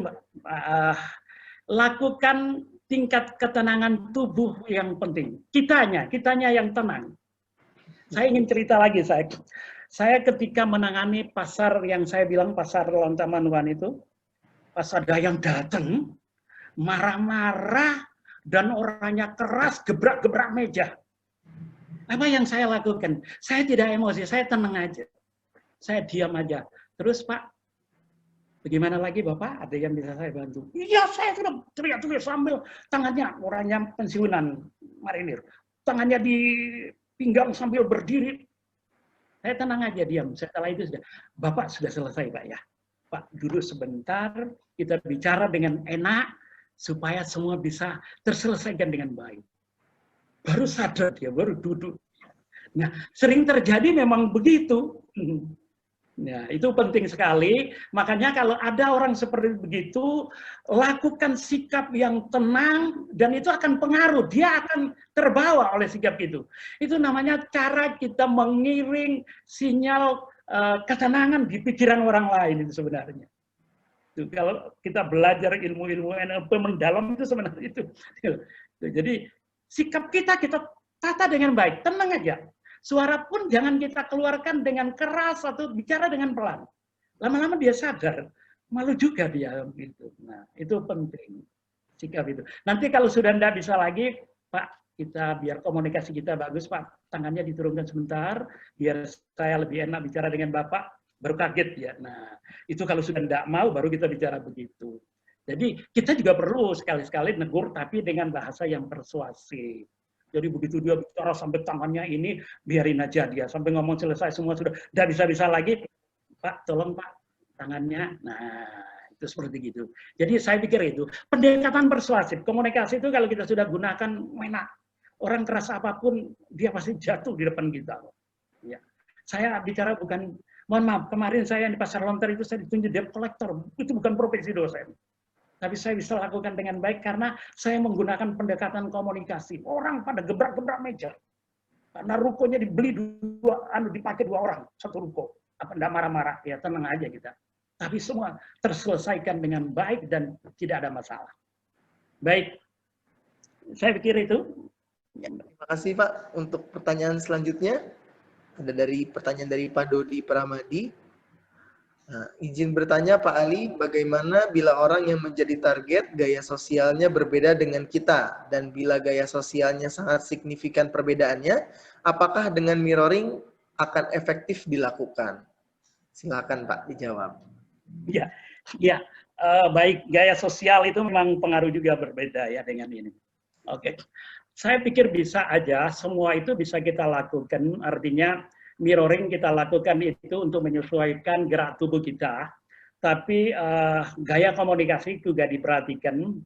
lakukan tingkat ketenangan tubuh yang penting. Kitanya yang tenang. Saya ingin cerita lagi, saya ketika menangani pasar yang saya bilang pasar Lontamanwan itu, pas ada yang datang, marah-marah, dan orangnya keras, gebrak-gebrak meja. Apa yang saya lakukan? Saya tidak emosi, saya tenang aja. Saya diam aja. Terus Pak, bagaimana lagi Bapak? Ada yang bisa saya bantu? Iya, saya sudah teriak-teriak sambil tangannya, orangnya pensiunan marinir. Tangannya di pinggang sambil berdiri. Saya tenang aja, diam. Setelah itu sudah, Bapak sudah selesai Pak ya. Pak, duduk sebentar, kita bicara dengan enak, supaya semua bisa terselesaikan dengan baik. Baru sadar dia, baru duduk. Nah, sering terjadi memang begitu. Nah, itu penting sekali. Makanya kalau ada orang seperti begitu, lakukan sikap yang tenang, dan itu akan pengaruh. Dia akan terbawa oleh sikap itu. Itu namanya cara kita mengiring sinyal ketenangan di pikiran orang lain itu sebenarnya. Itu, kalau kita belajar ilmu-ilmu NLP mendalam itu sebenarnya itu. Jadi sikap kita tata dengan baik, tenang aja. Suara pun jangan kita keluarkan dengan keras atau bicara dengan pelan. Lama-lama dia sadar, malu juga dia gitu. Nah, itu penting sikap itu. Nanti kalau sudah tidak bisa lagi, Pak, kita biar komunikasi kita bagus, Pak, tangannya diturunkan sebentar, biar saya lebih enak bicara dengan Bapak, baru kaget ya. Nah, itu kalau sudah tidak mau, baru kita bicara begitu. Jadi kita juga perlu sekali-sekali negur, tapi dengan bahasa yang persuasif. Jadi begitu dia bicara sampai tangannya ini, biarin aja dia. Sampai ngomong selesai semua sudah. Tidak bisa-bisa lagi, Pak, tolong Pak, tangannya. Nah, itu seperti gitu. Jadi saya pikir itu. Pendekatan persuasif, komunikasi itu kalau kita sudah gunakan, enak. Orang keras apapun, dia pasti jatuh di depan kita. Ya. Saya bicara bukan, mohon maaf, kemarin saya di Pasar Lontar itu saya ditunjuk debt collector. Itu bukan profesi dosen. Tapi saya bisa lakukan dengan baik karena saya menggunakan pendekatan komunikasi. Orang pada gebrak-gebrak meja. Karena rukonya dibeli dipakai 2 orang, 1 ruko. Apa enggak marah-marah? Ya tenang aja kita. Tapi semua terselesaikan dengan baik dan tidak ada masalah. Baik. Saya pikir itu. Ya, terima kasih Pak. Untuk pertanyaan selanjutnya, ada pertanyaan dari Pak Dodi Pramadi. Nah, izin bertanya Pak Ali, bagaimana bila orang yang menjadi target gaya sosialnya berbeda dengan kita, dan bila gaya sosialnya sangat signifikan perbedaannya, apakah dengan mirroring akan efektif dilakukan? Silakan Pak dijawab. Ya, ya, baik, gaya sosial itu memang pengaruh juga berbeda ya dengan ini. Oke, saya pikir bisa aja, semua itu bisa kita lakukan, artinya mirroring kita lakukan itu untuk menyesuaikan gerak tubuh kita, tapi gaya komunikasi juga diperhatikan,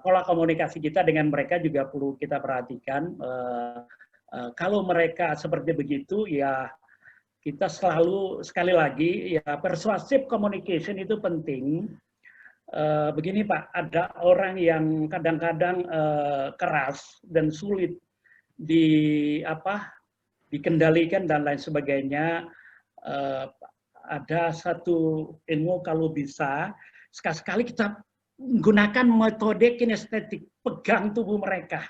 pola komunikasi kita dengan mereka juga perlu kita perhatikan. Kalau mereka seperti begitu, ya kita selalu, sekali lagi, ya persuasive communication itu penting. Begini Pak, ada orang yang kadang-kadang keras dan sulit dikendalikan dan lain sebagainya. Ada satu ilmu kalau bisa sekali-sekali kita menggunakan metode kinestetik, pegang tubuh mereka,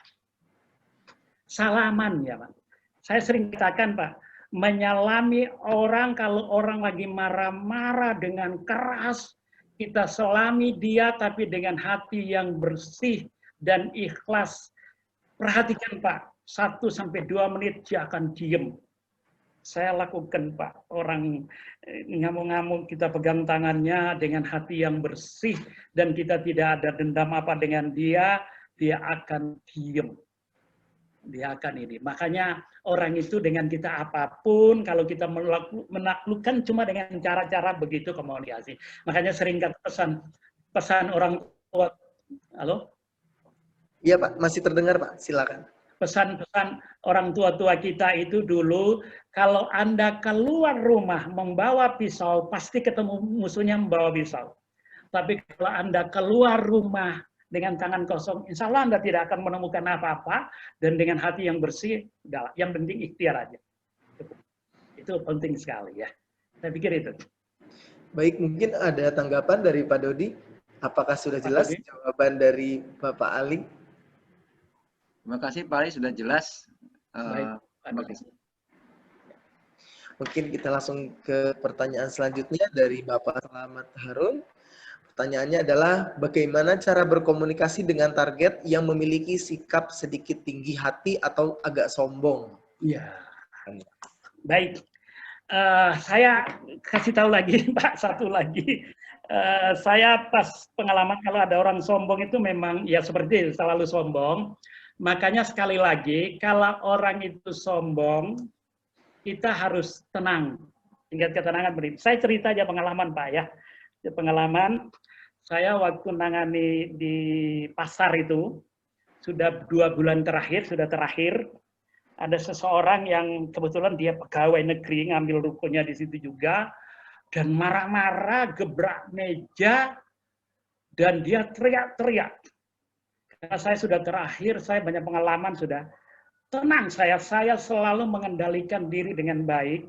salaman ya Pak. Saya sering katakan Pak, menyalami orang kalau orang lagi marah-marah dengan keras, kita selami dia tapi dengan hati yang bersih dan ikhlas. Perhatikan Pak, 1-2 menit dia akan diem. Saya lakukan Pak, orang ngamuk-ngamuk kita pegang tangannya dengan hati yang bersih dan kita tidak ada dendam apa dengan dia akan diem. Dia akan ini. Makanya orang itu dengan kita apapun, kalau kita menaklukkan cuma dengan cara-cara begitu komunikasi. Makanya sering pesan orang tua. Halo? Iya Pak, masih terdengar Pak, silakan. Pesan-pesan orang tua-tua kita itu dulu, kalau Anda keluar rumah membawa pisau, pasti ketemu musuhnya membawa pisau. Tapi kalau Anda keluar rumah dengan tangan kosong, insya Allah Anda tidak akan menemukan apa-apa, dan dengan hati yang bersih, udahlah, yang penting ikhtiar aja. Itu penting sekali ya. Saya pikir itu. Baik, mungkin ada tanggapan dari Pak Dodi. Apakah sudah jelas jawaban dari Bapak Ali? Terima kasih Pak Ali, sudah jelas. Terima kasih. Mungkin kita langsung ke pertanyaan selanjutnya dari Bapak Selamat Harun. Pertanyaannya adalah, bagaimana cara berkomunikasi dengan target yang memiliki sikap sedikit tinggi hati atau agak sombong? Ya, baik. Saya kasih tahu lagi Pak, satu lagi. Saya pas pengalaman kalau ada orang sombong itu memang ya seperti itu, selalu sombong. Makanya sekali lagi, kalau orang itu sombong, kita harus tenang. Tingkat ketenangan beri. Saya cerita aja pengalaman Pak ya. Pengalaman, saya waktu nangani di pasar itu, sudah 2 bulan terakhir, ada seseorang yang kebetulan dia pegawai negeri, ngambil rukonya di situ juga, dan marah-marah, gebrak meja, dan dia teriak-teriak. Karena saya sudah terakhir, saya banyak pengalaman sudah. Tenang saya selalu mengendalikan diri dengan baik.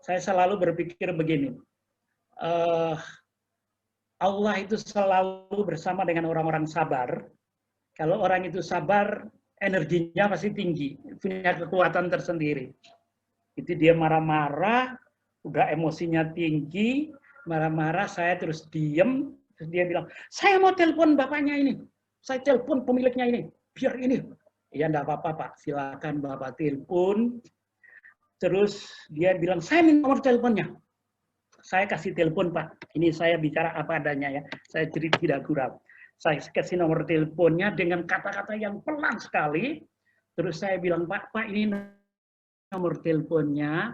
Saya selalu berpikir begini, Allah itu selalu bersama dengan orang-orang sabar. Kalau orang itu sabar, energinya pasti tinggi, punya kekuatan tersendiri. Itu dia marah-marah, udah emosinya tinggi, marah-marah, saya terus diem, terus dia bilang, saya mau telepon bapaknya ini. Saya telepon pemiliknya ini, biar ini. Ya enggak apa-apa Pak, silakan Bapak telepon. Terus dia bilang, saya minta nomor teleponnya. Saya kasih telepon Pak, ini saya bicara apa adanya ya, saya tidak gurau. Saya kasih nomor teleponnya dengan kata-kata yang pelan sekali. Terus saya bilang, Pak ini nomor teleponnya,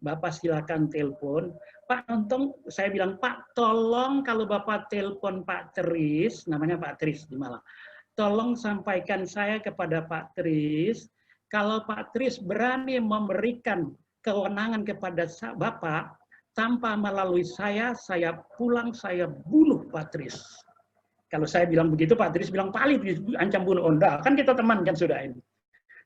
Bapak silakan telepon. Pak Nontong, saya bilang, Pak tolong kalau Bapak telepon Pak Tris, namanya Pak Tris di Malang, tolong sampaikan saya kepada Pak Tris, kalau Pak Tris berani memberikan kewenangan kepada Bapak, tanpa melalui saya pulang, saya bunuh Pak Tris. Kalau saya bilang begitu, Pak Tris bilang, Pak Ali ancam bunuh. Oh enggak, kan kita teman kan sudah ini.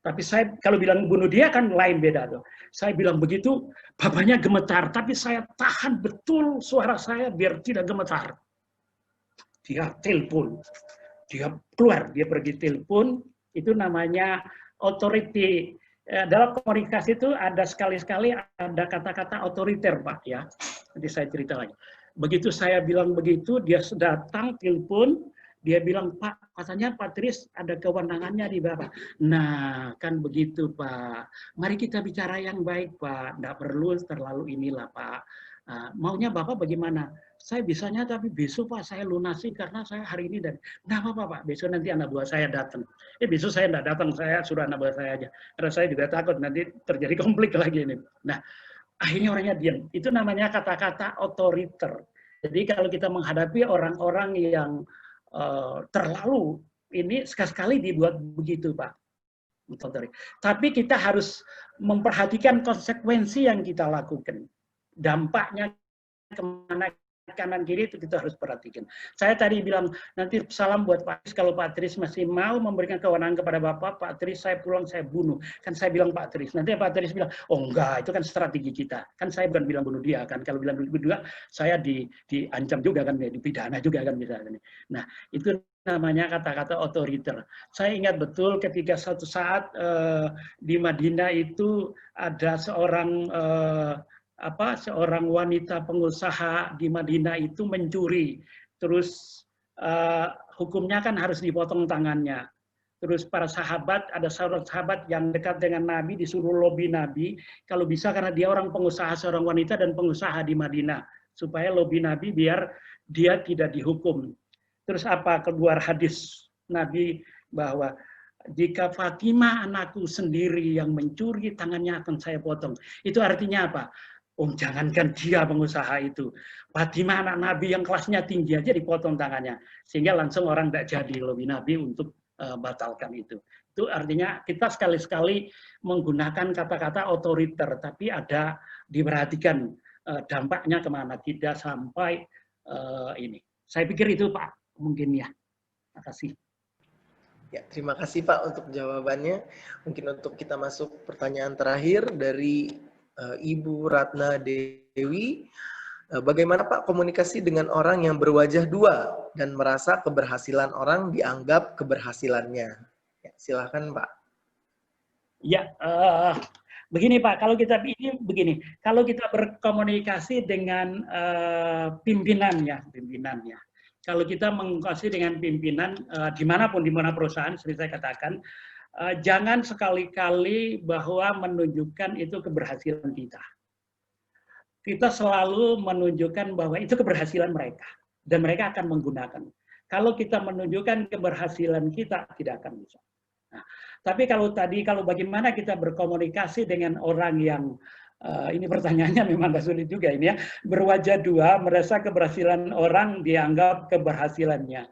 Tapi saya kalau bilang bunuh dia kan lain beda tuh. Saya bilang begitu, bapaknya gemetar, tapi saya tahan betul suara saya biar tidak gemetar. Dia telepon, dia keluar, dia pergi telepon, itu namanya authority. Dalam komunikasi itu ada sekali-sekali ada kata-kata otoriter Pak ya. Nanti saya cerita lagi. Begitu saya bilang begitu, dia datang, telepon, dia bilang, Pak, katanya Pak Tris ada kewenangannya di Bapak. Nah, kan begitu Pak. Mari kita bicara yang baik Pak. Nggak perlu terlalu inilah Pak. Maunya Bapak bagaimana? Saya bisanya tapi besok Pak saya lunasi karena saya hari ini dan nggak apa-apa Pak. Besok nanti anak buah saya datang. Besok saya nggak datang, saya suruh anak buah saya aja. Karena saya juga takut nanti terjadi konflik lagi ini. Nah, akhirnya orangnya diam. Itu namanya kata-kata otoriter. Jadi kalau kita menghadapi orang-orang yang terlalu ini sekali-sekali dibuat begitu Pak. Tapi kita harus memperhatikan konsekuensi yang kita lakukan. Dampaknya kemana kanan kiri itu kita harus perhatikan. Saya tadi bilang nanti salam buat Pak Tris, kalau Pak Tris masih mau memberikan kewenangan kepada Bapak, Pak Tris saya pulang saya bunuh. Kan saya bilang Pak Tris, nanti Pak Tris bilang, oh enggak, itu kan strategi kita. Kan saya bukan bilang bunuh dia kan, kalau bilang bunuh dia saya diancam juga kan, dipidana juga kan misalnya. Nah, itu namanya kata-kata otoriter. Saya ingat betul ketika suatu saat di Madinah itu ada seorang seorang wanita pengusaha di Madinah itu mencuri, terus hukumnya kan harus dipotong tangannya. Terus para sahabat, ada seorang sahabat yang dekat dengan Nabi disuruh lobi Nabi, kalau bisa karena dia orang pengusaha, seorang wanita dan pengusaha di Madinah, supaya lobi Nabi biar dia tidak dihukum. Terus apa keluar hadis Nabi bahwa jika Fatimah anakku sendiri yang mencuri, tangannya akan saya potong. Itu artinya apa? Jangankan dia pengusaha itu, Fatimah anak Nabi yang kelasnya tinggi aja dipotong tangannya, sehingga langsung orang tidak jadi lobi Nabi untuk batalkan itu. Itu artinya kita sekali-sekali menggunakan kata-kata otoriter, tapi ada diperhatikan dampaknya kemana, tidak sampai ini. Saya pikir itu Pak, mungkin ya. Terima kasih. Ya, terima kasih Pak untuk jawabannya. Mungkin untuk kita masuk pertanyaan terakhir dari Ibu Ratna Dewi, bagaimana Pak komunikasi dengan orang yang berwajah dua dan merasa keberhasilan orang dianggap keberhasilannya? Ya, silakan Pak. Ya, begini Pak, kalau kita kalau kita berkomunikasi dengan pimpinannya, kalau kita mengkomunikasi dengan pimpinan dimanapun, di mana perusahaan, seperti saya katakan, jangan sekali-kali bahwa menunjukkan itu keberhasilan kita. Kita selalu menunjukkan bahwa itu keberhasilan mereka, dan mereka akan menggunakan. Kalau kita menunjukkan keberhasilan kita, tidak akan bisa. Nah, tapi kalau bagaimana kita berkomunikasi dengan orang yang, ini pertanyaannya memang agak sulit juga ini ya, berwajah dua, merasa keberhasilan orang dianggap keberhasilannya.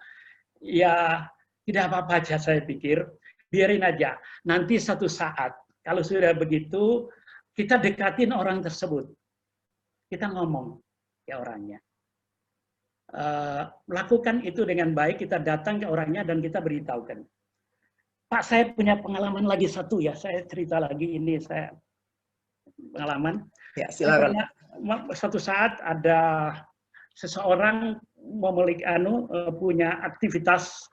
Ya, tidak apa-apa aja saya pikir. Biarin aja, nanti satu saat, kalau sudah begitu, kita dekatin orang tersebut. Kita ngomong ke orangnya. Lakukan itu dengan baik, kita datang ke orangnya dan kita beritahukan. Pak, saya punya pengalaman lagi satu ya, saya cerita lagi ini, saya pengalaman. Ya, silakan. Suatu saat ada seseorang memiliki punya aktivitas,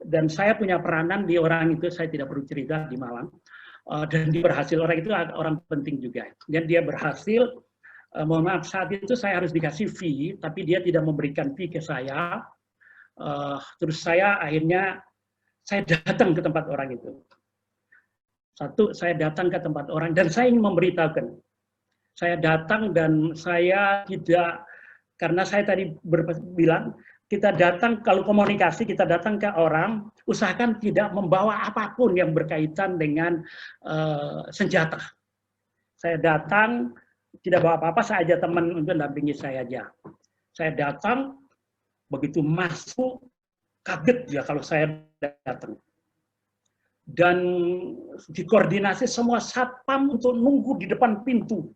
dan saya punya peranan di orang itu, saya tidak perlu cerita di Malang, dan dia berhasil. Orang itu orang penting juga, dan dia berhasil. Mohon maaf, saat itu saya harus dikasih fee, tapi dia tidak memberikan fee ke saya. Terus saya akhirnya saya datang ke tempat orang itu. Saya datang ke tempat orang dan saya ingin memberitahukan. Saya datang dan saya tidak, karena saya tadi bilang, kita datang, kalau komunikasi, kita datang ke orang, usahakan tidak membawa apapun yang berkaitan dengan senjata. Saya datang, tidak bawa apa-apa, saya ajak teman untuk mendampingi saya aja. Saya datang, begitu masuk, kaget ya kalau saya datang. Dan dikoordinasi semua satpam untuk nunggu di depan pintu.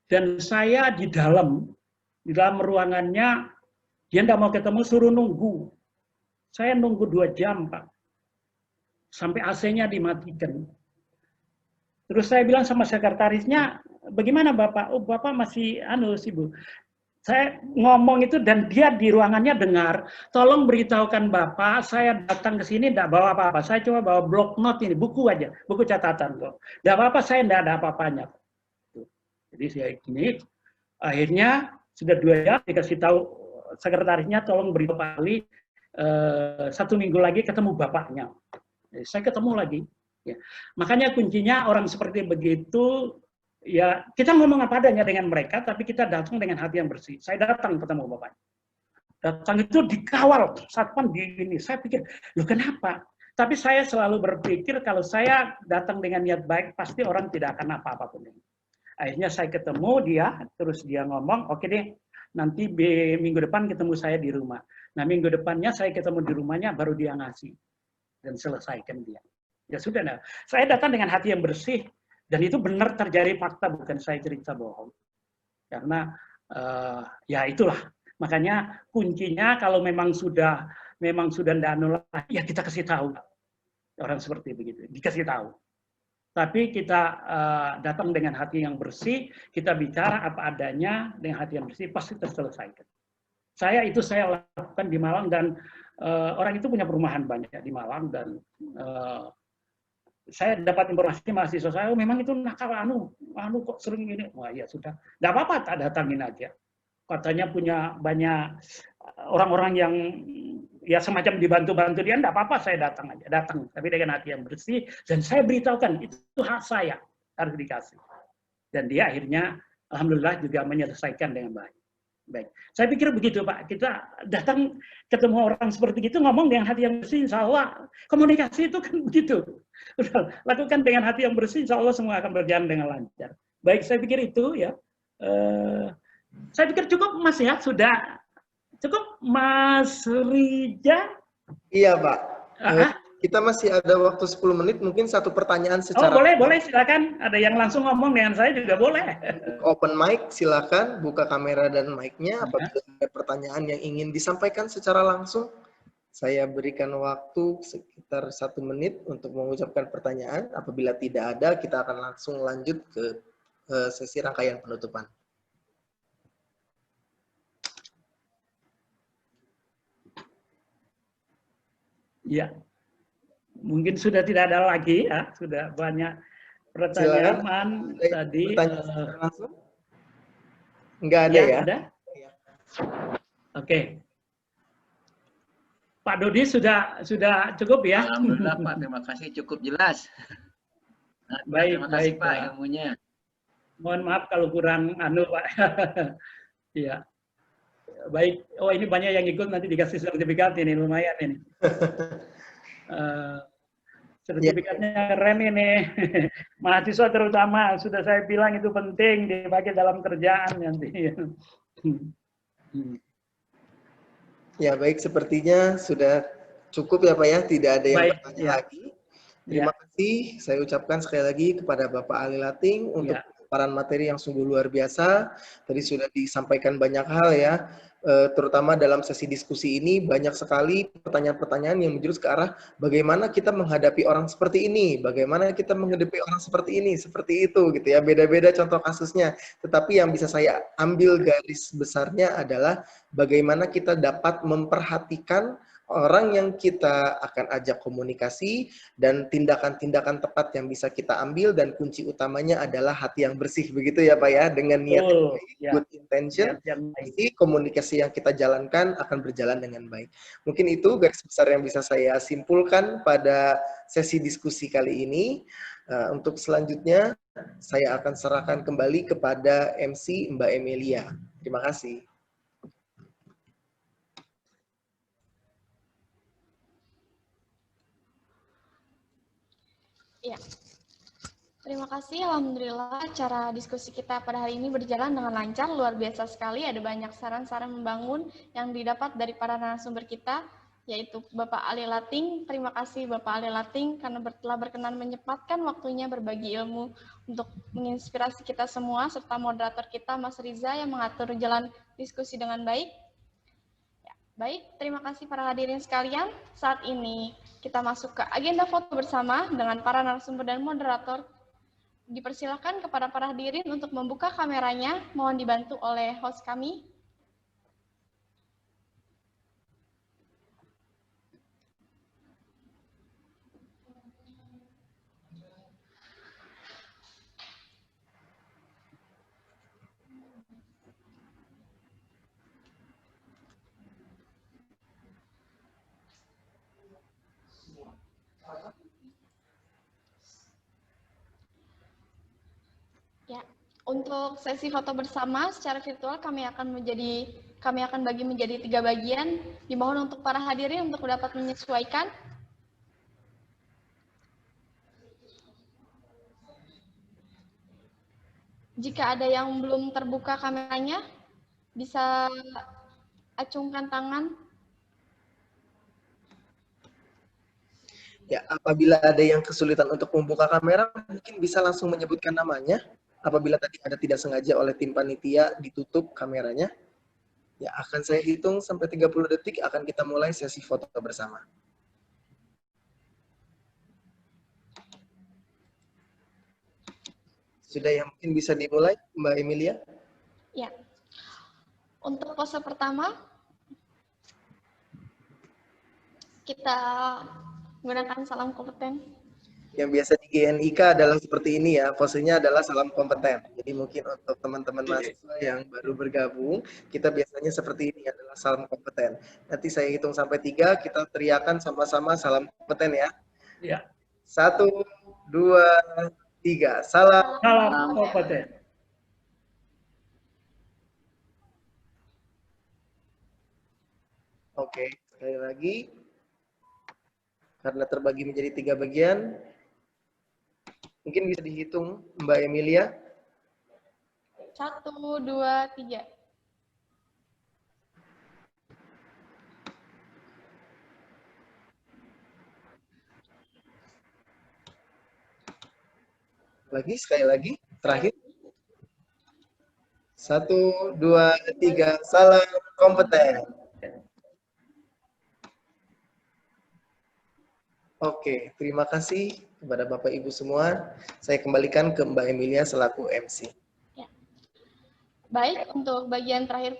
Dan saya di dalam ruangannya, dia tidak mau ketemu, suruh nunggu. Saya nunggu 2 jam, Pak. Sampai AC-nya dimatikan. Terus saya bilang sama sekretarisnya, bagaimana Bapak? Oh, Bapak masih sibuk. Saya ngomong itu dan dia di ruangannya dengar, tolong beritahukan Bapak, saya datang ke sini tidak bawa apa-apa. Saya cuma bawa blok note ini, buku aja, buku catatan kok. Tidak apa-apa, saya tidak ada apa-apanya. Jadi saya gini, Akhirnya sudah 2 jam dikasih tahu sekretarisnya tolong beri Pak Ali 1 minggu lagi ketemu bapaknya. Saya ketemu lagi. Ya. Makanya kuncinya orang seperti begitu, ya kita ngomong apa adanya dengan mereka, tapi kita datang dengan hati yang bersih. Saya datang ketemu bapaknya. Datang itu dikawal satpam di ini. Saya pikir, loh kenapa? Tapi saya selalu berpikir kalau saya datang dengan niat baik, pasti orang tidak akan apa-apapun. Akhirnya saya ketemu dia, terus dia ngomong, oke deh, nanti minggu depan ketemu saya di rumah. Nah minggu depannya saya ketemu di rumahnya, baru dia ngasih dan selesaikan dia. Ya sudah, nah, saya datang dengan hati yang bersih dan itu benar terjadi fakta, bukan saya cerita bohong. Karena ya itulah, makanya kuncinya kalau memang sudah tidak nolak, ya kita kasih tahu orang seperti begitu, dikasih tahu. Tapi kita datang dengan hati yang bersih, kita bicara apa adanya dengan hati yang bersih, pasti terselesaikan. Saya lakukan di Malang dan orang itu punya perumahan banyak di Malang dan saya dapat informasi mahasiswa saya, memang itu nakal kok sering gini. Wah ya sudah, nggak apa-apa, tak datangin aja. Katanya punya banyak orang-orang yang ya semacam dibantu-bantu dia, nggak apa-apa, saya datang aja, tapi dengan hati yang bersih dan saya beritahukan itu hak saya, harus dikasih. Dan dia akhirnya alhamdulillah juga menyelesaikan dengan baik. Baik, saya pikir begitu Pak, kita datang ketemu orang seperti itu, ngomong dengan hati yang bersih, insya Allah komunikasi itu kan begitu. Udah, lakukan dengan hati yang bersih, insya Allah semua akan berjalan dengan lancar. Baik, saya pikir itu ya. Saya pikir cukup Mas ya, sudah cukup Mas Rija? Iya Pak. Kita masih ada waktu 10 menit, mungkin satu pertanyaan secara... Oh boleh, silakan. Ada yang langsung ngomong dengan saya juga boleh. Open mic, silakan buka kamera dan mic-nya. Apabila ada pertanyaan yang ingin disampaikan secara langsung, saya berikan waktu sekitar 1 menit untuk mengucapkan pertanyaan. Apabila tidak ada, kita akan langsung lanjut ke sesi rangkaian penutupan. Ya. Mungkin sudah tidak ada lagi ya, sudah banyak pertanyaan tadi. Langsung? Enggak ada ya? Ada? Oke. Pak Dodi sudah cukup ya? Alhamdulillah Pak, terima kasih, cukup jelas. Baik, terima kasih Pak Pak ilmunya. Mohon maaf kalau kurang Pak. Iya. Baik. Oh ini banyak yang ikut, nanti dikasih sertifikat ini, lumayan ini. Sertifikatnya keren ini. Mahasiswa terutama, sudah saya bilang itu penting dipakai dalam kerjaan nanti. Ya baik, sepertinya sudah cukup ya Pak ya, tidak ada yang bertanya lagi. Terima kasih saya ucapkan sekali lagi kepada Bapak Ali Lating untuk paparan materi yang sungguh luar biasa. Tadi sudah disampaikan banyak hal ya, terutama dalam sesi diskusi ini banyak sekali pertanyaan-pertanyaan yang menjurus ke arah bagaimana kita menghadapi orang seperti ini, bagaimana kita menghadapi orang seperti ini, seperti itu gitu ya, beda-beda contoh kasusnya. Tetapi yang bisa saya ambil garis besarnya adalah bagaimana kita dapat memperhatikan orang yang kita akan ajak komunikasi dan tindakan-tindakan tepat yang bisa kita ambil, dan kunci utamanya adalah hati yang bersih, begitu ya Pak ya, dengan niat yang baik, good intention, jadi komunikasi yang kita jalankan akan berjalan dengan baik. Mungkin itu garis besar yang bisa saya simpulkan pada sesi diskusi kali ini. Untuk selanjutnya saya akan serahkan kembali kepada MC Mbak Emilia. Terima kasih. Ya, terima kasih. Alhamdulillah acara diskusi kita pada hari ini berjalan dengan lancar, luar biasa sekali. Ada banyak saran-saran membangun yang didapat dari para narasumber kita, yaitu Bapak Ali Lating. Terima kasih Bapak Ali Lating karena telah berkenan menyempatkan waktunya berbagi ilmu untuk menginspirasi kita semua, serta moderator kita Mas Riza yang mengatur jalan diskusi dengan baik. Baik, terima kasih para hadirin sekalian. Saat ini kita masuk ke agenda foto bersama dengan para narasumber dan moderator. Dipersilakan kepada para hadirin untuk membuka kameranya. Mohon dibantu oleh host kami. Ya, untuk sesi foto bersama secara virtual kami akan bagi menjadi 3 bagian. Dimohon untuk para hadirin untuk dapat menyesuaikan. Jika ada yang belum terbuka kameranya, bisa acungkan tangan. Ya, apabila ada yang kesulitan untuk membuka kamera, mungkin bisa langsung menyebutkan namanya. Apabila tadi ada tidak sengaja oleh tim panitia ditutup kameranya, ya akan saya hitung sampai 30 detik akan kita mulai sesi foto bersama. Sudah yang mungkin bisa dimulai, Mbak Emilia? Ya. Untuk pose pertama, kita menggunakan salam kompeten. Yang biasa di GNIK adalah seperti ini ya, posenya adalah salam kompeten. Jadi mungkin untuk teman-teman mahasiswa yang baru bergabung, kita biasanya seperti ini adalah salam kompeten. Nanti saya hitung sampai 3, kita teriakan sama-sama salam kompeten ya. Ya. 1, 2, 3. Salam kompeten. Oke, sekali lagi. Karena terbagi menjadi 3 bagian, mungkin bisa dihitung Mbak Emilia. 1, 2, 3. Sekali lagi, terakhir. 1, 2, 3, salam kompeten. Oke, terima kasih kepada Bapak Ibu semua. Saya kembalikan ke Mbak Emilia selaku MC. Ya. Baik, untuk bagian terakhir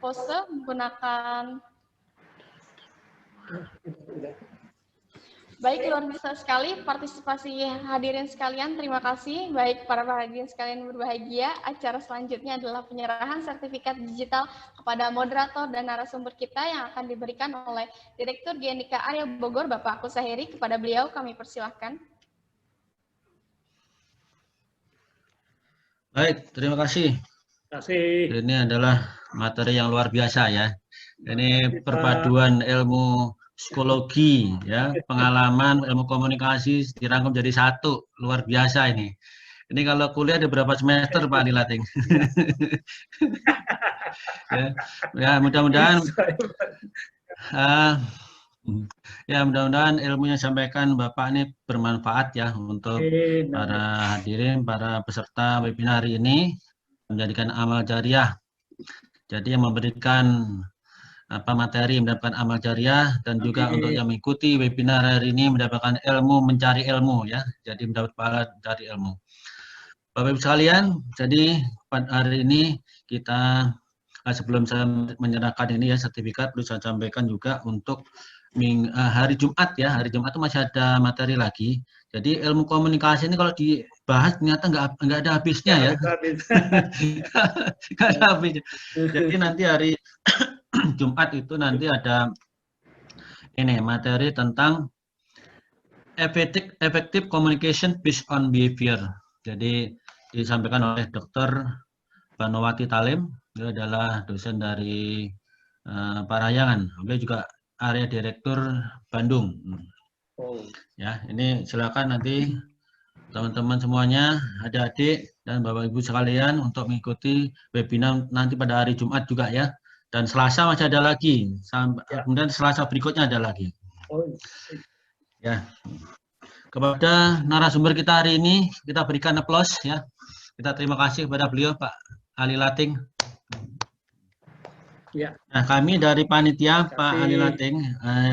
pose menggunakan baik, luar biasa sekali partisipasi hadirin sekalian. Terima kasih. Baik, para hadirin sekalian berbahagia. Acara selanjutnya adalah penyerahan sertifikat digital kepada moderator dan narasumber kita yang akan diberikan oleh Direktur GNIK Area Bogor, Bapak Kusaheri. Kepada beliau kami persilahkan. Baik, terima kasih. Terima kasih. Ini adalah materi yang luar biasa ya. Ini perpaduan ilmu psikologi, ya, pengalaman, ilmu komunikasi dirangkum jadi satu, luar biasa ini. Ini kalau kuliah ada berapa semester Pak Dilating? ya mudah-mudahan mudah-mudahan ilmu yang disampaikan Bapak ini bermanfaat ya untuk para hadirin, para peserta webinar hari ini, menjadikan amal jariah. Jadi yang memberikan materi mendapatkan amal jariah, dan juga untuk yang mengikuti webinar hari ini mendapatkan ilmu mencari ilmu ya. Jadi mendapat pahala dari ilmu. Bapak Ibu sekalian, jadi pada hari ini kita sebelum saya menyerahkan ini ya sertifikat, perlu saya sampaikan juga untuk hari Jumat ya. Hari Jumat itu masih ada materi lagi. Jadi ilmu komunikasi ini kalau dibahas ternyata nggak ada habisnya ya. Nggak ada habisnya. Jadi nanti hari Jumat itu nanti ada ini materi tentang effective communication based on behavior. Jadi disampaikan oleh Dr. Banowati Talim, dia adalah dosen dari Parahyangan. Oke, juga area direktur Bandung. Ya, ini silakan nanti teman-teman semuanya, adik-adik dan Bapak Ibu sekalian untuk mengikuti webinar nanti pada hari Jumat juga ya. Dan Selasa masih ada lagi, kemudian Selasa berikutnya ada lagi. Ya, kepada narasumber kita hari ini kita berikan aplaus ya. Kita terima kasih kepada beliau Pak Ali Lating. Ya. Nah, kami dari panitia Pak Ali Lating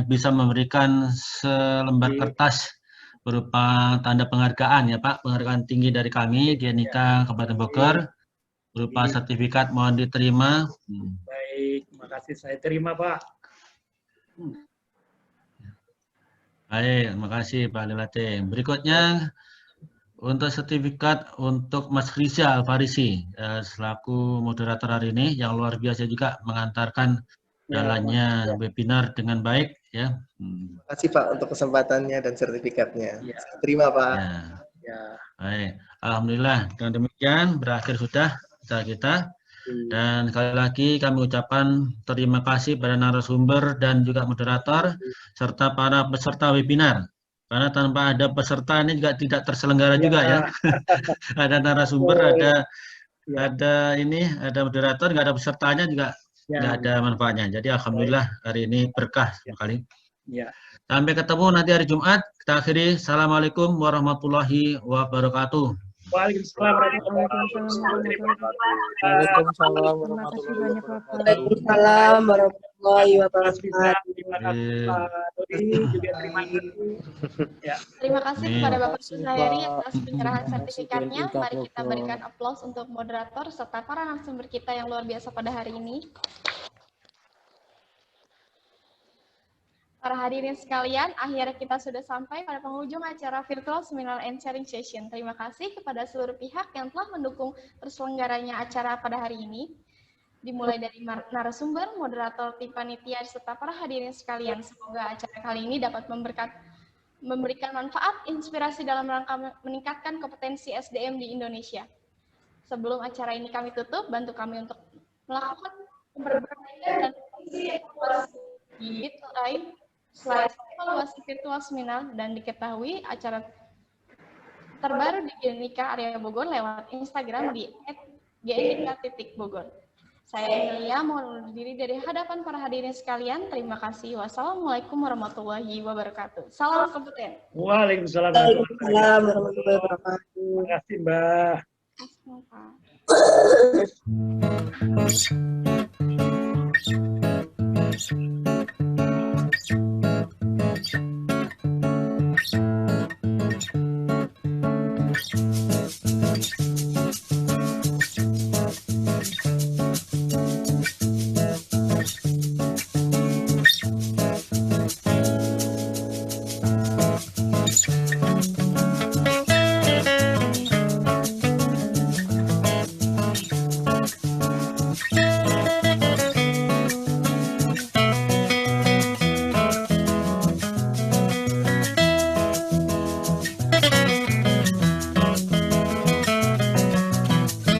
bisa memberikan selembar kertas berupa tanda penghargaan ya Pak, penghargaan tinggi dari kami GNIK Kabupaten Bogor berupa sertifikat, mohon diterima. Baik, terima kasih, saya terima Pak. Baik, terima kasih Pak Lilating. Berikutnya untuk sertifikat untuk Mas Riza Alfarisi selaku moderator hari ini yang luar biasa juga mengantarkan jalannya webinar dengan baik ya. Terima kasih Pak untuk kesempatannya dan sertifikatnya. Terima Pak. Ya. Baik. Alhamdulillah, dengan demikian berakhir sudah acara kita. Dan sekali lagi kami ucapkan terima kasih pada narasumber dan juga moderator, serta para peserta webinar. Karena tanpa ada peserta ini juga tidak terselenggara juga ya. Ada narasumber, ada moderator, nggak ada pesertanya juga nggak ada manfaatnya. Jadi alhamdulillah hari ini berkah sekali. Sampai ketemu nanti hari Jumat. Kita akhiri. Assalamualaikum warahmatullahi wabarakatuh. Waalaikumsalam warahmatullahi wabarakatuh. Terima kasih kepada Bapak Kusaheri atas penyerahan sertifikatnya. Mari kita berikan aplaus untuk moderator serta para narasumber kita yang luar biasa pada hari ini. Para hadirin sekalian, akhirnya kita sudah sampai pada penghujung acara virtual seminar and sharing session. Terima kasih kepada seluruh pihak yang telah mendukung terselenggaranya acara pada hari ini. Dimulai dari narasumber, moderator, tim panitia, serta para hadirin sekalian. Semoga acara kali ini dapat memberikan manfaat, inspirasi dalam rangka meningkatkan kompetensi SDM di Indonesia. Sebelum acara ini kami tutup, bantu kami untuk melakukan perbaikan dan evaluasi slide evaluasi virtual seminar dan diketahui acara terbaru di GNIKA Area Bogor lewat Instagram di @gnika.bogor. Saya Emilia mohon undur diri dari hadapan para hadirin sekalian. Terima kasih. Wassalamualaikum warahmatullahi wabarakatuh. Salam kompeten. Waalaikumsalam warahmatullahi wabarakatuh. Terima kasih, Mbak. Terima kasih.